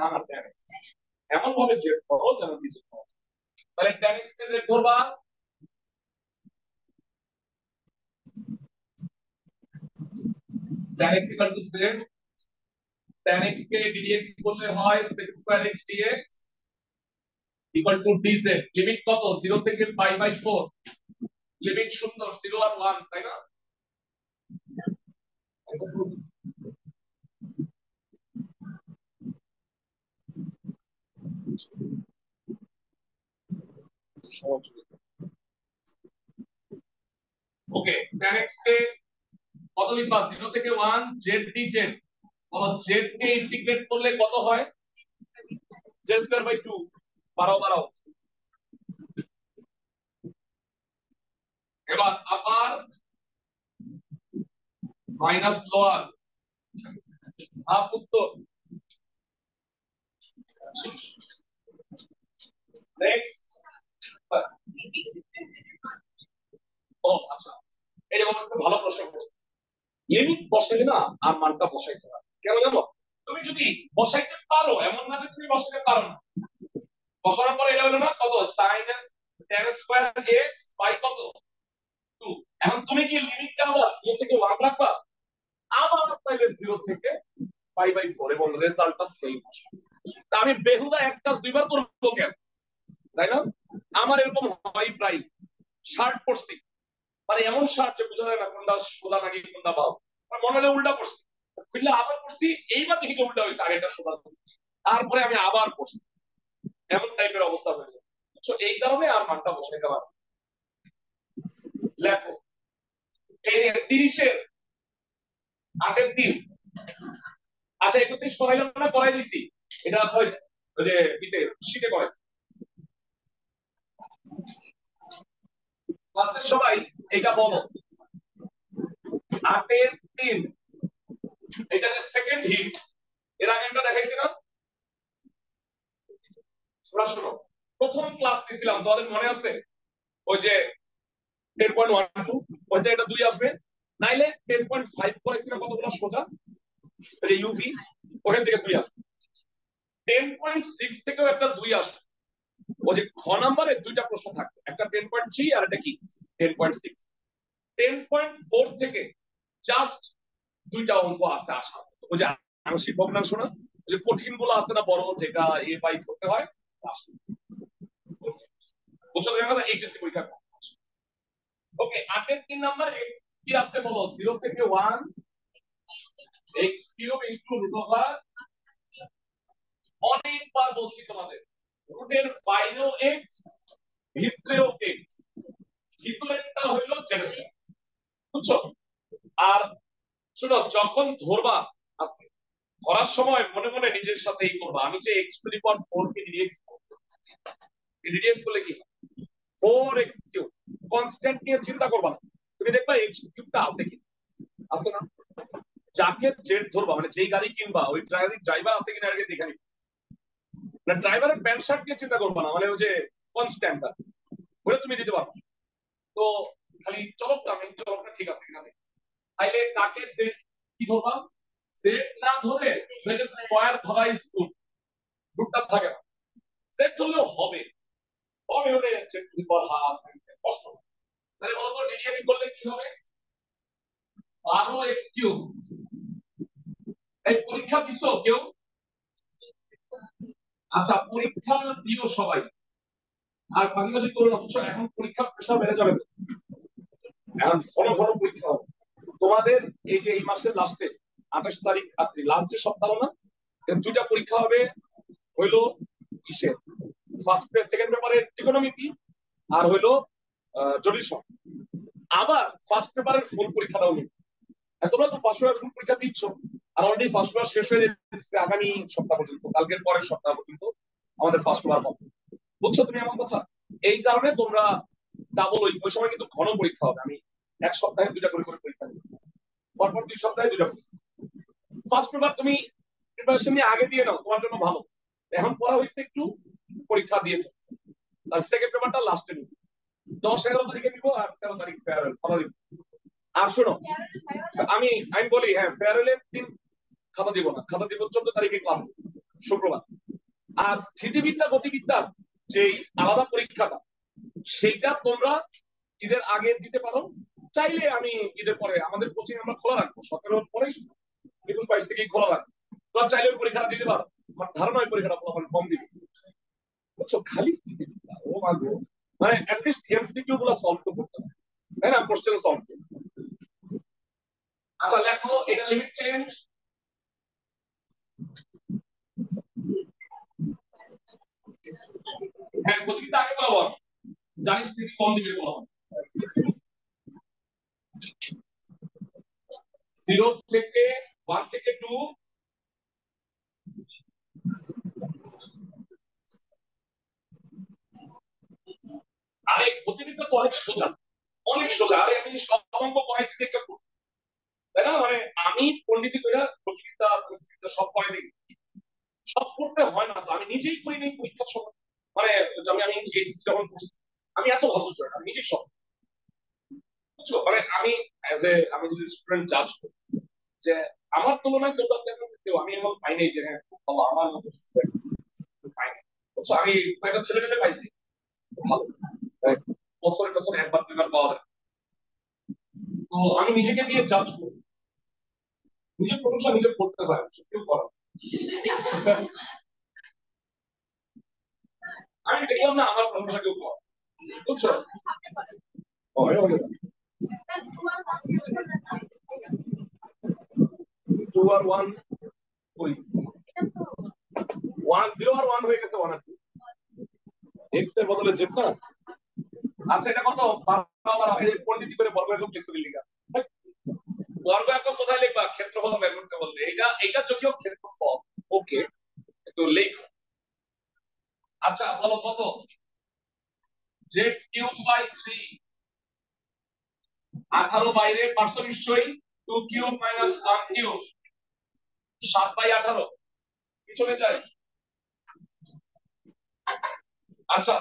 আমার tan x এমন ভাবে সেট করো যেন কিছু হয়। তাহলে tan x কে সেট করবা tan x equal to z, tan x K dx করলে হয় sec square x dx equal to dz। Limit কত? 0 থেকে পাই বাই 4, লিমিট শূন্য, 0 আর 1, তাই না? ওকে, tan x কে কত লিখবা? 0 থেকে 1 z dz। বলো z কে ইন্টিগ্রেট করলে কত হয়? z square by 2। বাড়াও বাড়াও। এবার আবার মাইনাস লোয়ার হাফ উত্তর। নেক্সট। ও আচ্ছা, এই যে একটা ভালো প্রশ্ন করেছে। লিমিট বসাইলে না আর মানটা বসাইতে হয় কেন জানো? তুমি যদি বসাইতে পারো, এমন না যে তুমি বসাইতে পারো না। বসানোর পরে এটা হলো না কত? sin tan square x by কত? 2। এখন তুমি কি লিমিটটা আবার 0 থেকে 1 রাখবা? আবার তাইলে 0 থেকে পাই বাই 4 এবং রেজাল্টটা সেম আসবে। তা আমি বেহুদা একটা দুইবার করবো কেন? তাই না? আমার এরকম হয় প্রায়। শার্ট পরছি, মানে এমন শার্ট যে বোঝা যায় না কোনটা সোজা নাকি কোনটা বাউ, মনে হলে উল্টা পড়ছি, খুললে আবার পড়ছি, এইবার দেখি যে উল্টা হয়েছে, আগেটা সোজা ছিল। তারপরে আমি আবার পড়ছি, এমন টাইপের অবস্থা হয়েছে। তো এই কারণে আর মানটা বসাইতে পারি। লেখো এই 30-এর আগের দিন, আচ্ছা 31 পড়াইলাম না? পড়াই দিচ্ছি, এটা ওই যে বিতে শীতে করেছে সবাই এটা বলো 8-এর 3 এটা যে সেকেন্ড হিট এর আগে আমরা দেখাইছিলাম প্রথম ক্লাস নিয়েছিলাম তোমাদের মনে আছে ওই যে 10.12 ওইটা এটা 2 আসবে নাইলে 10.5 করেছিলাম কতগুলো সোজা এই যে ইউভি ওখান থেকে 2 আসবে 10.6 থেকেও একটা 2 আসবে ওই যে খ নাম্বারে দুইটা প্রশ্ন থাকবে একটা 10.3 আর একটা কি 10.6 10.4 থেকে জাস্ট দুইটা অঙ্ক আছে আসা ওই যে আংশিক ভগ্নাংশ না ওই যে কঠিন গুলো আছে না বড় যেটা এ বাই করতে হয় বুঝছো না এইচএসসি পরীক্ষা ওকে 8-এর 3 নাম্বারে কি আসতে বলো 0 থেকে 1 x cube into root over অনেকবার বলছি তোমাদের রুটের বাইরেও x ভিতরেও x ভিতরেরটা হইলো জেনারেল বুঝছো আর শুনো যখন ধরবা আজকে ধরার সময় মনে মনে নিজের সাথে এই করবা আমি যে x⁴ কে ডিডিএক্স করলে কি 4x কিউব কনস্ট্যান্ট নিয়ে চিন্তা করবা না তুমি দেখবা x কিউবটা আছে কি আছে না যাকে জেড ধরবা মানে যেই গাড়ি কিনবা ওই ড্রাইভার আছে কিনা আগে দেখে নিবা না ড্রাইভারের প্যান্ট শার্ট নিয়ে চিন্তা করবা না মানে ওই যে কনস্ট্যান্টটা ওটা তুমি দিতে পারবে তো খালি চলকটা মেন চলকটা ঠিক আছে কিনা তাইলে কাকে জেড কি ধরবা জেড না ধরে জেড স্কয়ার ধরা ইজ গুড রুটটা থাকে না জেড ধরলেও হবে হবে হলে Z two the power half কষ্ট তাহলে বলতো ডিডিএক্স করলে কি হবে 12x কিউব এই পরীক্ষা দিছো কেউ আচ্ছা পরীক্ষা দিও সবাই আর ফাঁকিবাজি করো না বুঝছো এখন পরীক্ষা প্রেশার বেড়ে যাবে এখন ঘন ঘন পরীক্ষা হবে তোমাদের এই যে এই মাসের লাস্টে 28 তারিখ আর লাস্টের সপ্তাহ না দুইটা পরীক্ষা হবে হইলো কিসের ফার্স্ট পেপার সেকেন্ড পেপারের ত্রিকোণমিতি আর হইলো জটিল সংখ্যা আবার ফার্স্ট পেপারের ফুল পরীক্ষাটাও নেই তোমরা তো ফার্স্ট পেপার ফুল পরীক্ষা দিচ্ছ আর অলরেডি ফার্স্ট পেপার শেষ হয়ে যাচ্ছে আগামী সপ্তাহ পর্যন্ত কালকের পরের সপ্তাহ পর্যন্ত আমাদের ফার্স্ট পেপার হবে বুঝছো তুমি আমার কথা এই কারণে তোমরা ডাবল ওই সময় কিন্তু ঘন পরীক্ষা হবে আমি এক সপ্তাহে দুইটা করে পরীক্ষা দেবো পরপর 2 সপ্তাহে দুইটা ফার্স্ট পেপার তুমি প্রিপারেশন নিয়ে আগে দিয়ে নাও তোমার জন্য ভালো এখন পড়া হয়েছে একটু পরীক্ষা দিয়েছে তার সেকেন্ড পেপারটা লাস্টে নিব 10-11 তারিখে নিব আর 13 তারিখ ফেয়ারওয়েল ফলো দিব আর শোনো আমি আমি বলি হ্যাঁ ফেয়ারওয়েলের দিন খাতা দিব না খাতা দিব 14 তারিখে ক্লাস শুক্রবার আর স্থিতিবিদ্যা গতিবিদ্যার যেই আলাদা পরীক্ষাটা সেইটা তোমরা ঈদের আগে দিতে পারো চাইলে আমি ঈদের পরে আমাদের কোচিং আমরা খোলা রাখবো 17 পরেই 21-22 থেকেই খোলা রাখবো তোমরা চাইলে ওই পরীক্ষাটা দিতে পারো আমার ধারণা ওই পরীক্ষাটা কম দিবে বুঝছো খালি স্থিতিবিদ্যা ও মাগো মানে অ্যাটলিস্ট এমসিকিউ গুলো সলভ তো করতে হবে তাই না কোশ্চেন সলভ আচ্ছা লেখো এটা লিমিট চেঞ্জ হ্যাঁ গতিবিদ্যা আগে বলো জানি স্থিতি কম দিবে বলো 0 থেকে 1 থেকে 2 আরে গতিবিদ্যা তো অনেক সোজা আরে আমি সব অঙ্ক করাইছি দেখে তাই না মানে আমি পণ্ডিতি করে গতিবিদ্যা সব করে দিই সব করতে হয় না তো আমি নিজেই করি নাই পরীক্ষার সময় মানে আমি এইচএসসি যখন আমি এত ভালো ছিল আমি নিজেই সব বুঝছো মানে আমি অ্যাজ এ আমি যদি স্টুডেন্ট জাজ করি যে আমার তুলনায় তোমরা কেমন কেউ আমি এমন পাই নাই যে হ্যাঁ খুব ভালো আমার মতো স্টুডেন্ট পাই নাই বুঝছো আমি কয়েকটা ছেলে মেয়ে পাইছি ভালো বছরে বছর একবার দুইবার পাওয়া যায় তো আমি নিজেকে দিয়ে জাজ করি নিজের প্রশংসা নিজে করতে হয় কেউ করা আমি দেখলাম না আমার প্রশংসা কেউ করে বুঝছো 2 আর 1 ওই 0 আর 1 হয়ে গেছে 1 আর 2 এক্স এর বদলে জেড না আচ্ছা এটা কত পণ্ডিতি করে বর্গ একক লিখতে লিখা বর্গ একক কোথায় লিখবা ক্ষেত্রফল বের করতে বলবে এটা যদিও ক্ষেত্রফল ওকে একটু লেখ আচ্ছা বলো কত, জেড কিউব বাই 3, 18 বাইরে পাঁচশো নিশ্চয়ই, 2 কিউব মাইনাস 1 কিউব 7/18 কি চলে যায়। আচ্ছা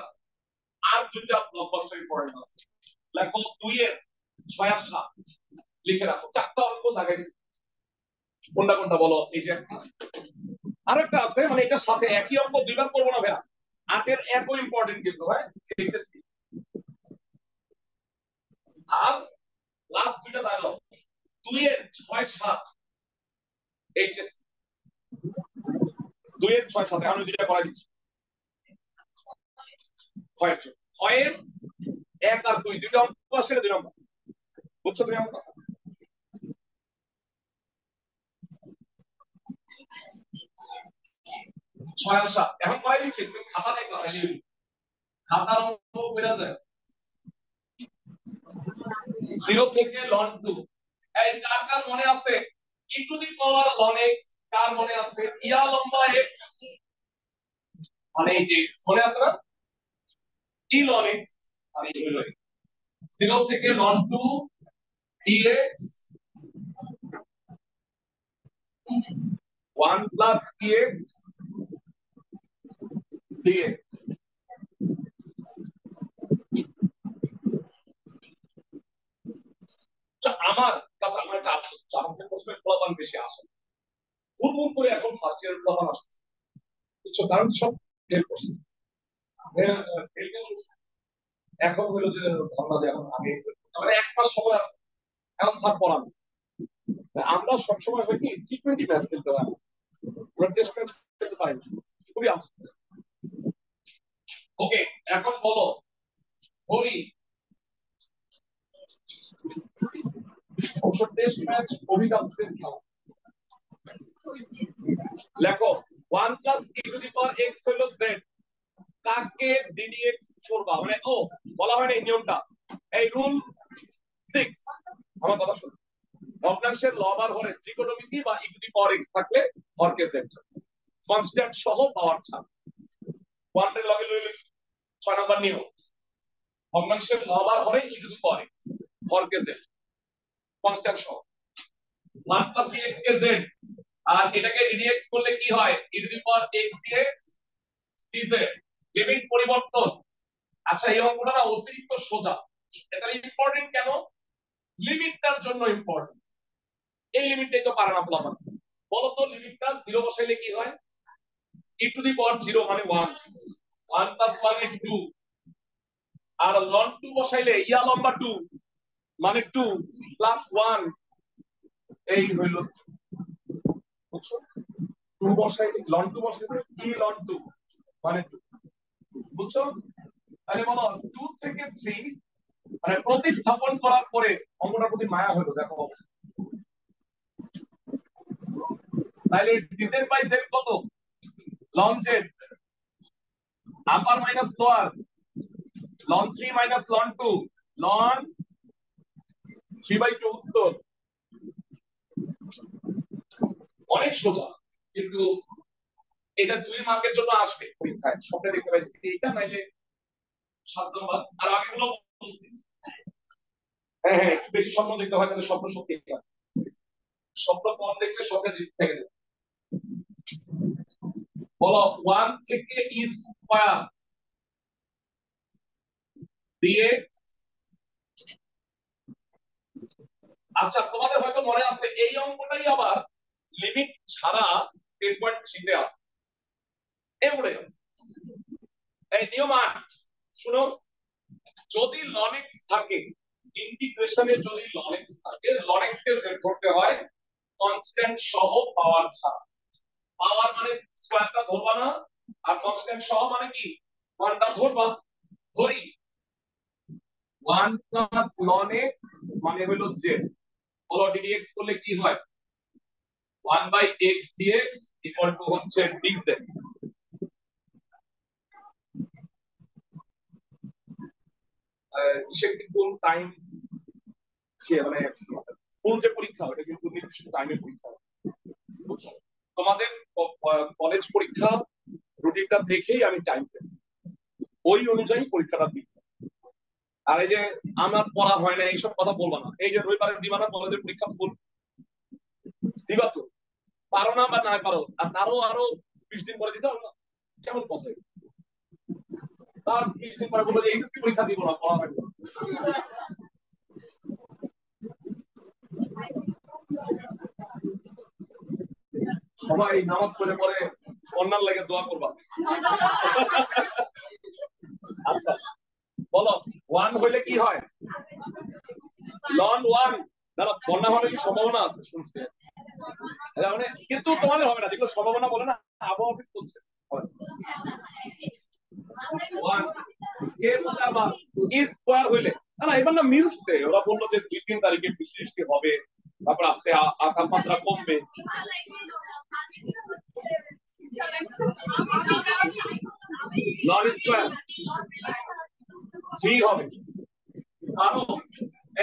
আর দুইটা লম্বা ইম্পর্টেন্ট আছে, লেখো 2 এর 6 আর 7 লিখে রাখো, চারটা অঙ্ক লাগাই দিচ্ছি। কোনটা কোনটা বলো, এই যে একটা আরেকটা আছে, মানে এটার সাথে একই অঙ্ক দুইবার করবো না ভাইয়া, 8 এর একও ইম্পর্টেন্ট কিন্তু হয় এইচএসসি। আর লাস্ট দুইটা দাঁড়ালো 2 এর 6 7 এইচএসসি, 2 এর 6 7 আমি দুইটা করাই দিচ্ছি। ছয়ের 1 আর 2 দুইটা অঙ্ক আসলে 2 নম্বর, বুঝছো তুমি আমার কথা। ছয় আর 7 এখন করাই দিচ্ছি, তুমি খাতা দেখো খাতার অঙ্ক বেরা যায় 0 থেকে ln 2। এই কার কার মনে আছে e two the power ln x, কার মনে আছে ইয়া লম্বা x, মানে এই যে মনে আছে না e ln x, মানে এই হলো 0 থেকে ln 2 dx 1 plus dx dx। আমার কাছে আমার কাছে চান্সের প্রশ্নের ফলাফল বেশি আসে, ভুল করে এখন ফার্স্ট ইয়ার ফলাফল আসে, বুঝছো, কারণ সব ফেল করছে। এখন হলো যে আমরা যে এখন আগে মানে এক মাস সময় আছে, এখন স্যার পড়ানো, আমরা সবসময় হয় কি টি20 ম্যাচ খেলতে হয়, আমরা টেস্ট ম্যাচ খেলতে পারি না, খুবই আফসোস। ওকে এখন বলো ধরি টেস্ট ম্যাচ অভিযাত্রীর খেলা, লেখো 1 plus e two the power x হলো z, কাকে ddx করবা, মানে ও বলা হয় না এই নিয়মটা, এই রুল 6, আমার কথা শুনো, ভগ্নাংশের লব আর হরে ত্রিকোণমিতি বা e two the power x থাকলে হরকে z কনস্ট্যান্ট সহ পাওয়ার ছাড়, ওয়ানের লগে লইলে 6 নাম্বার নিয়ম, ভগ্নাংশের লব আর হরে e two the power x হরকে z constant সহ 1 প্লাস dx কে z, আর এটাকে ddx করলে কি হয় e two the power x দিয়ে dz, লিমিট পরিবর্তন। আচ্ছা এই অঙ্কটা না অতিরিক্ত সোজা, এটা ইম্পর্টেন্ট কেন, লিমিটটার জন্য ইম্পর্টেন্ট, এই লিমিটটাই তো পারে না ফলাফল, বলো তো লিমিটটা 0 বসাইলে কি হয়, e টু দি পাওয়ার 0 মানে 1, 1 প্লাস 1 এর 2, আর ln 2 বসাইলে ইয়া লম্বা 2 মানে 2 প্লাস 1, এই হইল, বুঝছো, 2 বসাইলে ln 2 বসাইলে e ln 2 মানে 2, বুঝছো, তাহলে বলো 2 থেকে 3 মানে প্রতিস্থাপন করার পরে অঙ্কটার প্রতি মায়া হলো, দেখো তাহলে dz বাই z কত, ln z upper minus lower ln 3 minus ln 2 ln 3/2 উত্তর, অনেক সোজা, কিন্তু এটা 2 মার্কের জন্য আসবে পরীক্ষায়, স্বপ্নে দেখতে পাইছি এইটা, নাইলে 7 নম্বর আর আগেগুলো বলছি। হ্যাঁ হ্যাঁ বেশি স্বপ্ন দেখতে হয় তাহলে স্বপ্ন সত্যি হয়, স্বপ্ন কম দেখলে স্বপ্নের রিস্ক থেকে যায়। বলো 1 থেকে e স্কয়ার দিয়ে, আচ্ছা তোমাদের হয়তো মনে আছে এই অঙ্কটাই আবার লিমিট ছাড়া 10.3 তে আছে, এমরে এই নিয়ম 8 শুনো, যদি ln x থাকে ইন্টিগ্রেশনে, যদি ln x থাকে ln x কে বের করতে হয় কনস্ট্যান্ট সহ পাওয়ার ছাড়া, পাওয়ার মানে স্কয়ারটা ধরবা না, আর কনস্ট্যান্ট সহ মানে কি ওয়ানটা ধরবা, ধরি 1 প্লাস ln x মানে হলো z, বলো ddx করলে কি হয় 1 by x dx equal to হচ্ছে dz। বিশেষ কিন্তু টাইম মানে স্কুল যে পরীক্ষা ওটা কিন্তু নির্দিষ্ট টাইমে পরীক্ষা, বুঝছো, তোমাদের কলেজ পরীক্ষা রুটিনটা দেখেই আমি টাইম দেব, ওই অনুযায়ী পরীক্ষাটা দিই। আর এই যে আমার পড়া হয় না এইসব কথা বলবো না। এই যে রবিবারে দিবা না কলেজের পরীক্ষা ফুল দিবা তো, পারো না বা না পারো, আর তারও আরো 20 দিন পরে দিতে হবে না, কেমন কথা? তার 20 দিন পরে বলবো যে এইচএসসি পরীক্ষা দিব না, পড়া হয় না। সবাই নামাজ পড়ে পরে অন্যার লাগে দোয়া করবা। আচ্ছা বলো, ওয়ান হইলে কি হয়? লন ওয়ান দাঁড়া, বন্যা হওয়ার কি সম্ভাবনা আছে শুনছে? মানে কিন্তু তোমাদের হবে না, যেগুলো সম্ভাবনা বলে না আবহাওয়া অফিস বলছে ওয়ান এর মধ্যে আবার স্কোয়ার হইলে না, এবার না মিলছে, ওরা বললো যে 2-3 তারিখে বৃষ্টি হবে, তারপর আস্তে তাপমাত্রা কমবে। লন স্কোয়ার 3 হবে, আরো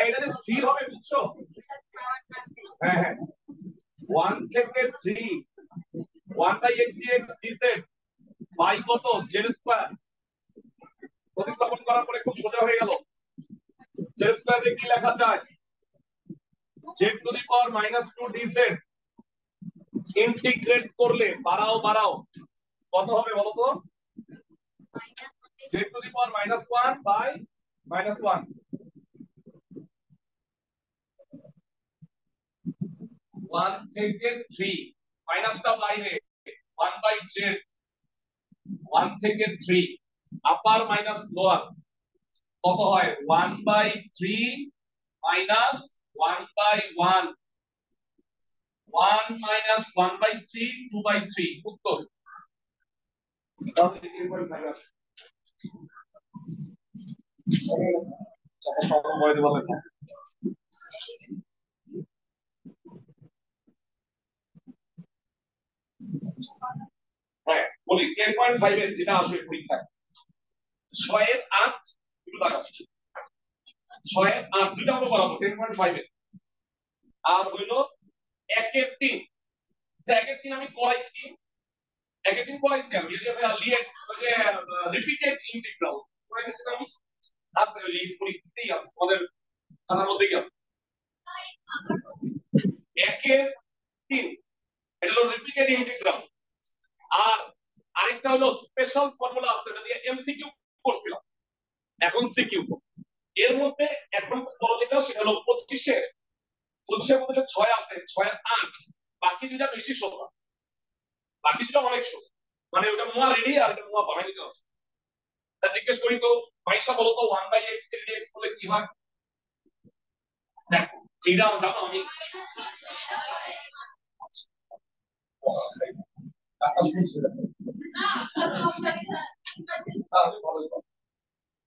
এইটাতে 3 হবে, বুঝছো? হ্যাঁ হ্যাঁ, 1 থেকে 3, 1/x dx dz বাই কত জেড স্কোয়ার, প্রতিস্থাপন করার পরে খুব সোজা হয়ে গেল। জেড স্কোয়ারে কি লেখা যায়? z⁻² dz ইন্টিগ্রেট করলে বাড়াও বাড়াও কত হবে বলো তো? z⁻1 বাই -1, 1 থেকে 3 মাইনাসটা বাইরে, 1/z, 1 থেকে 3 আপার মাইনাস লোয়ার কত হয়? 1/3 মাইনাস 1/1, 1 মাইনাস 1/3 2/3 উত্তর। হ্যাঁ বলি 10.5 এর যেটা আসবে পরীক্ষায় 6 এর 8, দুটো টাকা 6 এর 8 দুটো আমরা বরাবর 10.5 এর, আর হইলো 1 এর 3, 1 এর 3 আমি করাইছি, 1 এর 3 করাইছি আমি, এই যে রিপিটেড ইন্টিগ্রাল করাইছি আমি, আছে ওই পরীক্ষাতেই আছে আমাদের খাতার মধ্যেই আছে। 1 এর 3 এটা হলো রিপিটেড ইন্টিগ্রাল, আর আরেকটা হলো স্পেশাল ফর্মুলা আছে, এটা দিয়ে এমসিকিউ করছিলাম, এখন সিকিউ। এর মধ্যে এখন বড় যেটা সেটা হলো 25 এর মধ্যে 6 আছে, 6 এর 8, বাকি দুটা বেশি সোজা, বাকি দুটা অনেক সোজা, মানে ওটা মুয়া রেডি আর এটা মুয়া বানাই দিতে হবে। তা জিজ্ঞেস করি তো 22টা বলো তো 1/x dx বলে কি হয়? দেখো এইটা জানো আমি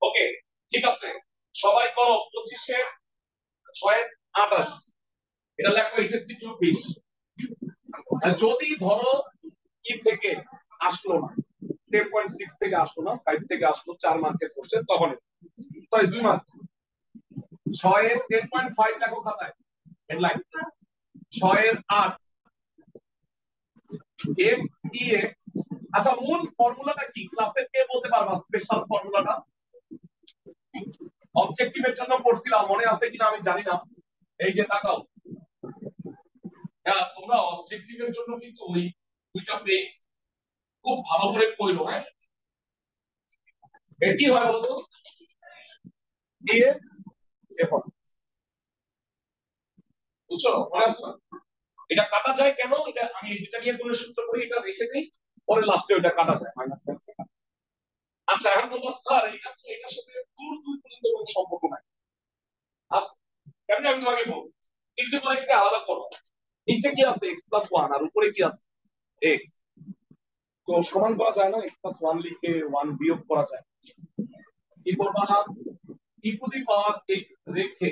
ওকে ঠিক আছে, সবাই করো 25 এর 6 এর 8 আছে, এটা লেখো এইচএসসি 24। যদি ধরো কি থেকে আসলো না, 10.6 থেকে আসলো না, 5 থেকে আসলো, 4 মার্কের কোশ্চেন, তখন সরি 2 মার্ক, 6 এর 10.5 লেখো খাতায় হেডলাইন, 6 এর 8 এক্স ই এক্স। আচ্ছা মূল ফর্মুলাটা কি ক্লাসের কে বলতে পারবা? স্পেশাল ফর্মুলাটা অবজেক্টিভের জন্য পড়ছিলাম, মনে আছে কিনা আমি জানি না। এই যে তাকাও, হ্যাঁ তোমরা অবজেক্টিভের জন্য কিন্তু ওই দুইটা পেজ খুব ভালো করে পড়ো। হ্যাঁ এটি হয় বলতো ডিএক্স এফ, বুঝছো? মনে আছে? এটা কাটা যায় কেন? এটা আমি এটা নিয়ে কোনো সূত্র করি, এটা রেখে দেই, পরে লাস্টে ওটা কাটা যায় মাইনাস টেন সেকেন্ড। আচ্ছা এখন বলবো স্যার এটা তো এটার সাথে দূর দূর পর্যন্ত কোনো সম্পর্ক নাই। আচ্ছা কেমন আমি তোমাকে বলবো, কিন্তু পরে একটা আলাদা করো, নিচে কি আছে x+1 আর উপরে কি আছে x, তো সমান করা যায় না, x+1 লিখে 1 বিয়োগ করা যায়, কি করবা না e⁻x রেখে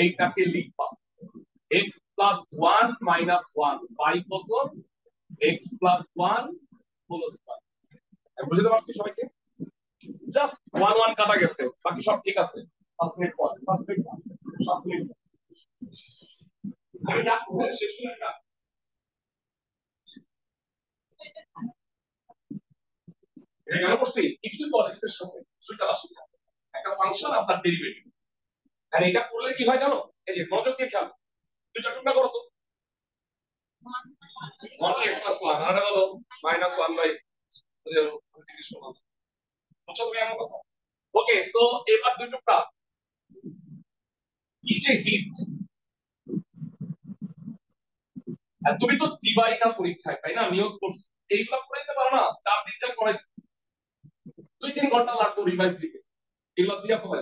এইটাকে লিখবা x+1 -1 বাই কত x+1 হোল স্কয়ার। বুঝতে পারছি সবাইকে? জাস্ট 1 1 কাটা গেছে, বাকি সব ঠিক আছে। 5 মিনিট পর 5 মিনিট 7 মিনিট আমি যা শেষ করে না এটা গেল করছি কিছু পরে শেষ হবে। দুইটা রাশি, একটা ফাংশন আর তার ডেরিভেটিভ। আর এটা করলে কি হয় জানো, এই যে মনোযোগ দিয়ে খেয়াল, দুইটা টুকরা করো তো, 1 প্লাস 1 আর এটা হলো -1/0 বুঝছো তুমি আমার কথা? ওকে, তো এবার দুই টুকরা কি যে হিট, আর তুমি তো দিবাই না পরীক্ষায়, তাই না? নিয়োগ করছো, এইগুলো করে দিতে পারো না? 4 দিন যা করাইছি, 2-3 ঘন্টা লাগবে রিভাইজ দিতে, এগুলো দিয়ে হবে।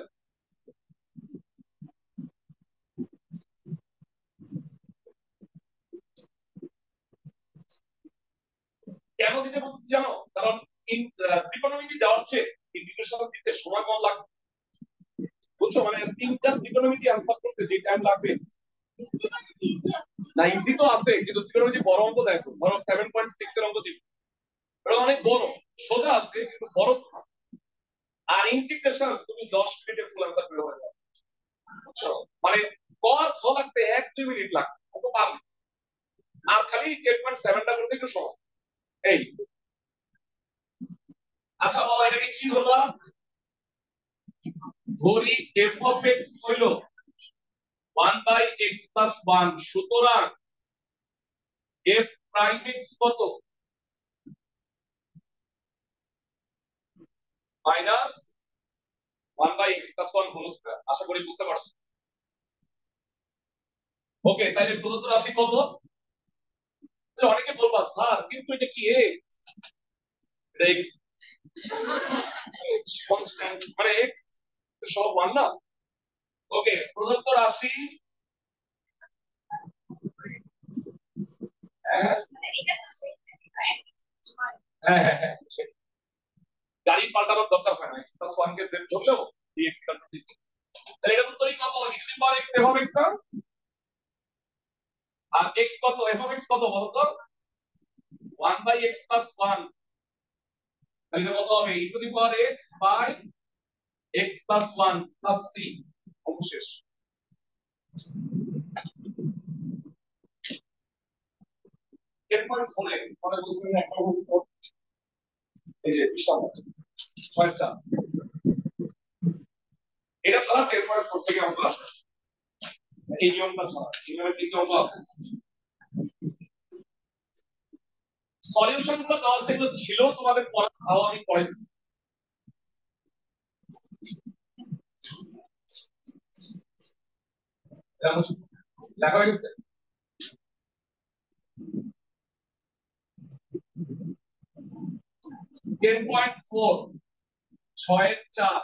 কেন দিতে বলছি জানো? কারণ ত্রিকোণমিতি দেওয়ার চেয়ে ইন্টিগ্রেশন দিতে সময় কম লাগবে, বুঝছো? মানে 3টা ত্রিকোণমিতি অ্যান্সার করতে যে টাইম লাগবে না, ইজি তো আছে, কিন্তু ত্রিকোণমিতি বড় অঙ্ক দেখো, ধরো 7.6 এর অঙ্ক দিবে, এটা অনেক বড়, সোজা আসবে কিন্তু বড়। আর ইন্টিগ্রেশন তুমি 10 মিনিটে ফুল অ্যান্সার করে হয়ে যাবে, বুঝছো? মানে কস হ লাগতে 1-2 মিনিট লাগবে, কত পারবে। আর খালি 10.7টা করতে একটু সময়। এই আচ্ছা বাবা, এটাকে কি হলো? ধরি f of x হইল 1/x+1, সুতরাং f প্রাইম x কত? Minus 1/x+1 whole square. আশা করি বুঝতে পারছো। ওকে, তাহলে প্রদত্ত রাশি কত? অনেকে বলবা স্যার কিন্তু এটা কি x, কনস্ট্যান্ট মানে x সব 1 না। ওকে, প্রদত্ত রাশি হ্যাঁ হ্যাঁ হ্যাঁ হ্যাঁ, গাড়ি পাল্টানোর দরকার হয় না, x+1 কে সেট ধরলেও dx কাটবে dx। তাহলে এটা উত্তরই কত? e power x f of x না? আর x কত? f of x কত বলো তো? 1/x+1, তাহলে কত হবে? e to the power x by x+1 plus 3 অবশেষ। এরপর ফোনে পরে বুঝবেন একটা এই যে ছয়টা এটা ছাড়া এরপর ফোর থেকে আমরা এই নিয়মটা ছাড়া নিয়মের কি নিয়ম আছে? সলিউশন গুলো দেওয়া যেগুলো ছিল তোমাদের পড়া, তাও আমি পড়াইছি। লেখা হয়ে গেছে? 10.4 6/4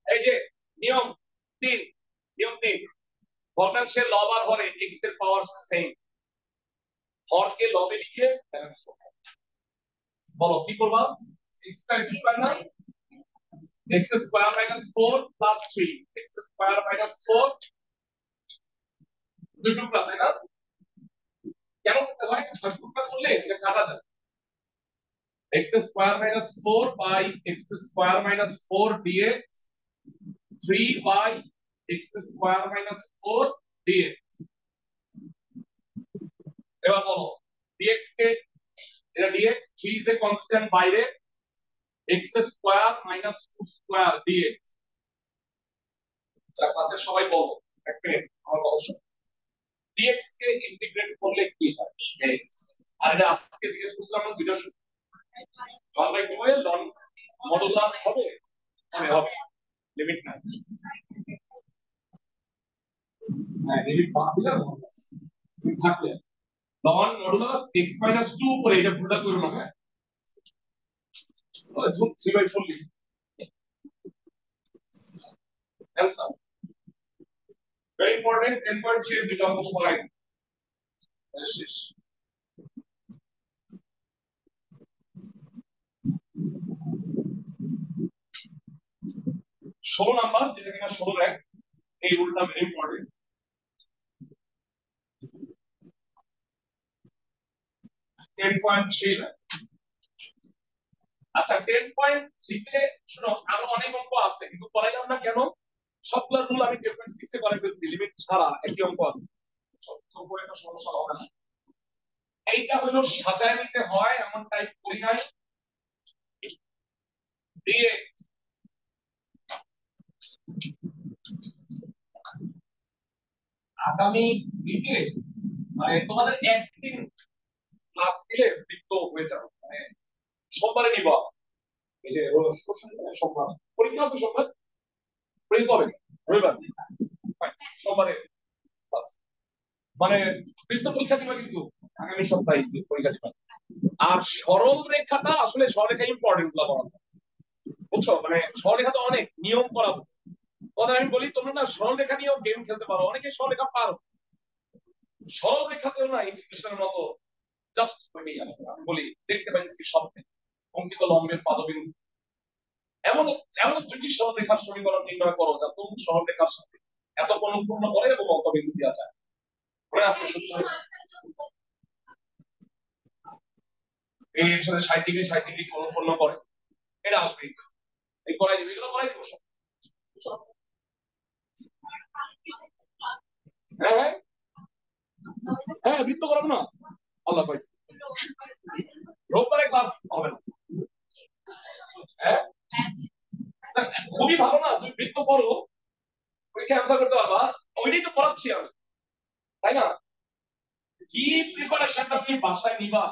এই যে নিয়ম 3, নিয়ম 3, ভগ্নাংশের লব আর হরে x এর পাওয়ার সেম, হরকে লবে লিখে ব্যালেন্স করো। বলো কি করবা? 6 টাইমস স্কয়ার না, x square minus 4 plus 3, x square minus 4 দুই টুকরা, তাই না? কেন করতে হয়? দুই টুকরা করলে এটা কাটা যায়। x square minus 4 by x square minus 4 dx, 3 by x square minus 4 dx। এবার বলো dx কে, এটা dx, 3 is a constant বাইরে, x square minus 2 square dx। চার পাশে সবাই বলো এক মিনিট আমার কথা শুনো। dx কে ইন্টিগ্রেট করলে কি হয়? আর এটা আজকে dx করলাম না, দুইটা 1/2 এর লন মডুলাস হবে, হবে লিমিট নাই। হ্যাঁ লিমিট বাদ দিলে থাকলে লন মডুলাস x মাইনাস 2 উপরে এটা ভুলটা করো না হ্যাঁ ধুর 3/4 লিখি অ্যান্সার very important 10.3 দুটো অঙ্ক করাই ষোলো নাম্বার যেটা কিনা 16 এক এই রুলটা ভেরি ইম্পর্টেন্ট 10.3 আচ্ছা 10.3 তে শুনো আরো অনেক অঙ্ক আছে কিন্তু করাইলাম না কেন সবগুলো রুল আমি 10.6 এ করে ফেলছি লিমিট ছাড়া একই অঙ্ক আছে সব একটা সমস্যা হবে না এইটা হলো সাজায় নিতে হয় এমন টাইপ করি নাই দিয়ে আগামী উইকে মানে তোমাদের একদিন ক্লাস দিলে বৃত্ত হয়ে যাবে মানে সোমবারে নিব এই যে সোমবার পরীক্ষা আছে সোমবার পরীক্ষা হবে রবিবার সোমবারে class। মানে বৃত্ত পরীক্ষা দিবা কিন্তু আগামী সপ্তাহে পরীক্ষা দিবা আর সরল রেখাটা আসলে সরলরেখা ইম্পর্টেন্ট গুলা পড়াবো বুঝছো মানে সরলরেখা তো অনেক নিয়ম করাবো কথা আমি বলি তোমরা না সরলরেখা নিয়েও গেম খেলতে পারো অনেকে সরলরেখা পারো সরলরেখাতেও না ইকুয়েশনের মতো জাস্ট হয়ে আছে আমি বলি দেখতে পাচ্ছি স্বপ্নে অঙ্কিত লম্বের পাদবিন্দু এমন এমন দুটি সরলরেখার সমীকরণ নির্ণয় করো যা তুমি সরলরেখার সাথে এত অনুপূর্ণ করে এবং অন্তবিন্দু দেওয়া যায় এই সাথে 60 ডিগ্রি অনুপূর্ণ করে এটা আসবে এই করাই দিবে এগুলো করাই দিবো হ্যাঁ হ্যাঁ হ্যাঁ বৃত্ত করাবো না আল্লাহ ভাই রোববারে ক্লাস হবে না হ্যাঁ খুবই ভালো না তুমি বৃত্ত করো ওইটা অ্যান্সার করতে পারবা ওইটাই তো পড়াচ্ছি আমি তাই না কি প্রিপারেশনটা তুমি বাসায় নিবা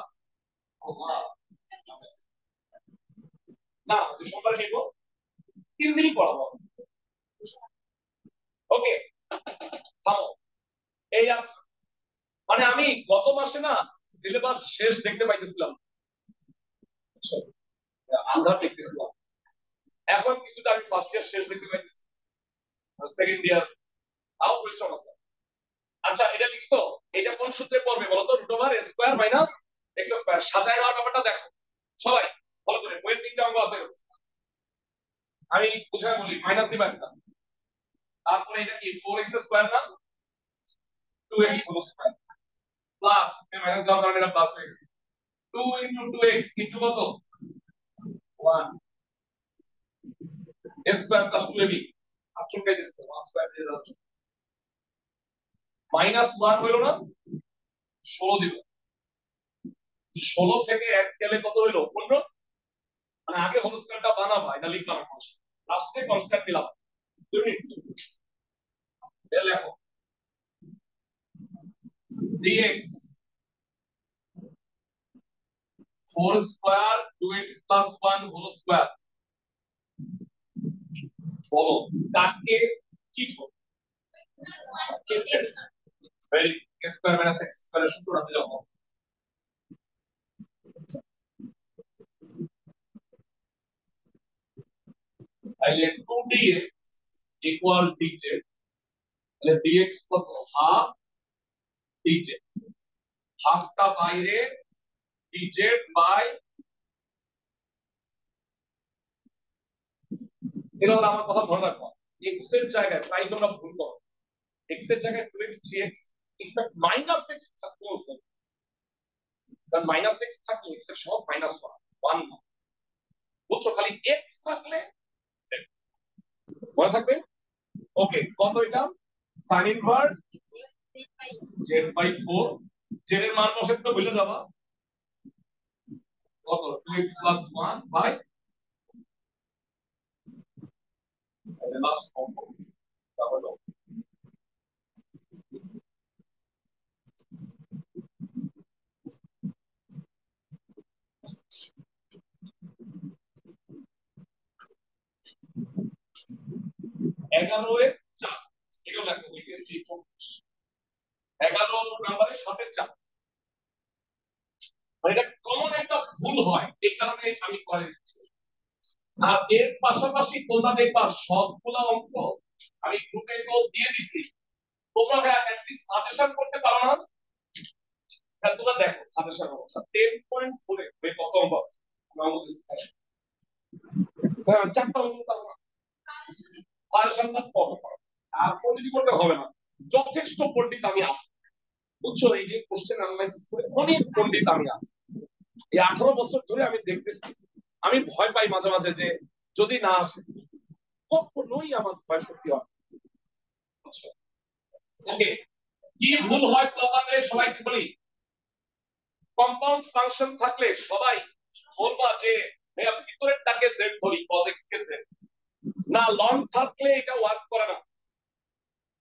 না সোমবার নিব 3 দিনই পড়াবো ওকে থামো এই মানে আমি গত মাসে না সিলেবাস শেষ দেখতে পাইতেছিলাম আন্ধার দেখতেছিলাম এখন কিছুটা আমি ফার্স্ট ইয়ার শেষ দেখতে পাইতেছি সেকেন্ড ইয়ার তাও পরিশ্রম আছে আচ্ছা এটা লিখতো এটা কোন সূত্রে পড়বে বলতো root over a square minus x square সাজায় নেওয়ার ব্যাপারটা দেখো সবাই ফলো করে বইয়ের তিনটা অঙ্ক আছে আমি বুঝাই বলি মাইনাস দিবা একটা তারপরে এটা কি 4x স্কয়ার না 2x whole square plus minus দেওয়ার কারণে এটা প্লাস হয়ে গেছে 2 ইনটু 2x ইনটু কত 1 x স্কয়ার প্লাস 2ab আচমকাই দিচ্ছে 1 স্কয়ার দিয়ে দাও মাইনাস 1 হলো না 16 দিব 16 থেকে 1 গেলে কত হলো 15 মানে আগে হোল স্কয়ারটা বানাবা এটা লিখলাম এখন লাস্টে কনস্ট্যান্ট দিলাম 2 মিনিট এটা লেখো dx 4 square 2x plus 1 whole square বলো কাকে কি very x square minus x square সূত্রটা দিলাম তাহলে 2dx ইকুয়াল dz তাহলে dx কত হাফ dz হাফটা বাইরে dz বাই এগুলো আমার কথা মনে রাখো x এর জায়গায় প্রায় তোমরা ভুল করো x এর জায়গায় 2x 3x in fact minus x থাকলেও সেম কারণ মাইনাস x থাকলে x এর সহগ মাইনাস 1 1 বুঝছো খালি x থাকলে সেম মনে থাকবে ওকে কত এটা sin ইনভার্স z/4 z এর মান বসে তো ভুলে যাবা কত 2x 1 বাই লাস্ট ফর্ম তাহলে 11 এর 4 এটা লেখো 11 নাম্বারের সাথে 4, মানে এটা কমন একটা ভুল হয়, এই কারণে আমি করে দিচ্ছি। আর এর পাশাপাশি তোমরা দেখবা সবগুলো অঙ্ক আমি গ্রুপে তো দিয়ে দিচ্ছি, তোমরা অ্যাটলিস্ট সাজেশন করতে পারো না? তোমরা দেখো সাজেশন অবস্থা 10.4 এ কত অঙ্ক আছে হ্যাঁ, চারটা অঙ্ক পারো না, সাজেশনটা কত পারো, আর পন্ডিত করতে হবে না, যথেষ্ট পন্ডিত আমি আছি, বুঝছো? এই যে কোশ্চেন অ্যানালাইসিস করে অনেক পন্ডিত আমি আছি, এই 18 বছর ধরে আমি দেখতেছি। আমি ভয় পাই মাঝে মাঝে যে যদি না আসে, কখনোই আমার ভয় সত্যি হয়। ওকে, কি ভুল হয় প্রবাদে সবাইকে বলি, কম্পাউন্ড ফাংশন থাকলে সবাই বলবা যে ভাইয়া ভিতরেরটাকে জেড ধরি cos x কে জেড, না লন থাকলে এটা ওয়ার্ক করে না।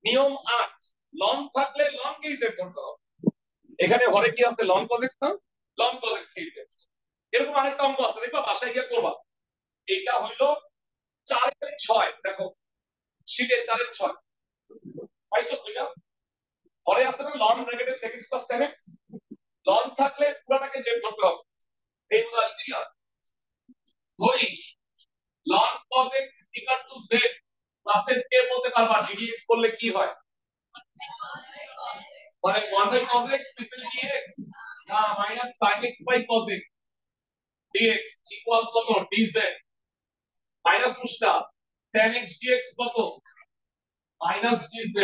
নিয়ম 8, লন থাকলে লন কেই জেড ধরতে হবে। এখানে হরে কি আছে, লন cos x না, লন cos x কেই জেড। এরকম আরেকটা অঙ্ক আছে, দেখবা বাসায় গিয়ে করবা। এটা হইলো 4/6, দেখো শীটে 4/6 পাইছো বুঝা, হরে আছে না লন ব্র্যাকেটে sec x plus tan x, লন থাকলে পুরোটাকে জেড ধরতে হবে, এই উদাহরণই আছে। ধরি ln cos x equal to z প্লাসের কে বলতে পারবা ddx করলে কি হয়, মানে 1/cos x triple dx না minus sin x by cos x dx equal কত dz মাইনাস উল্টা tan x dx কত মাইনাস dz,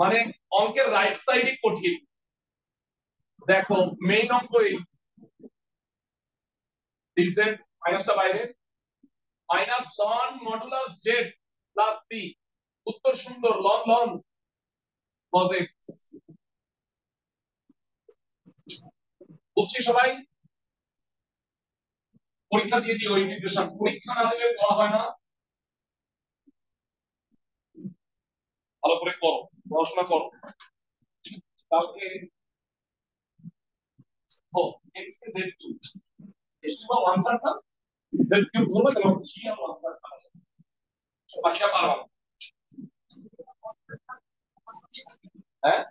মানে অঙ্কের রাইট সাইডই কঠিন। দেখো মেইন অঙ্ক এই dz মাইনাসটা বাইরে, minus loan modulus z plus c, উত্তর সুন্দর লন লন cos x। বুঝছি সবাই? পরীক্ষা দিয়ে দিও ইন্টিগ্রেশন, পরীক্ষা না দিলে পড়া হয় না, ভালো করে করো, পড়াশোনা করো। কালকে ও x কে z কিউব, এসে বা আনসার না z কিউব ধরবে, তাহলে কি আর আনসার আছে, বাকিটা পারবা না। হ্যাঁ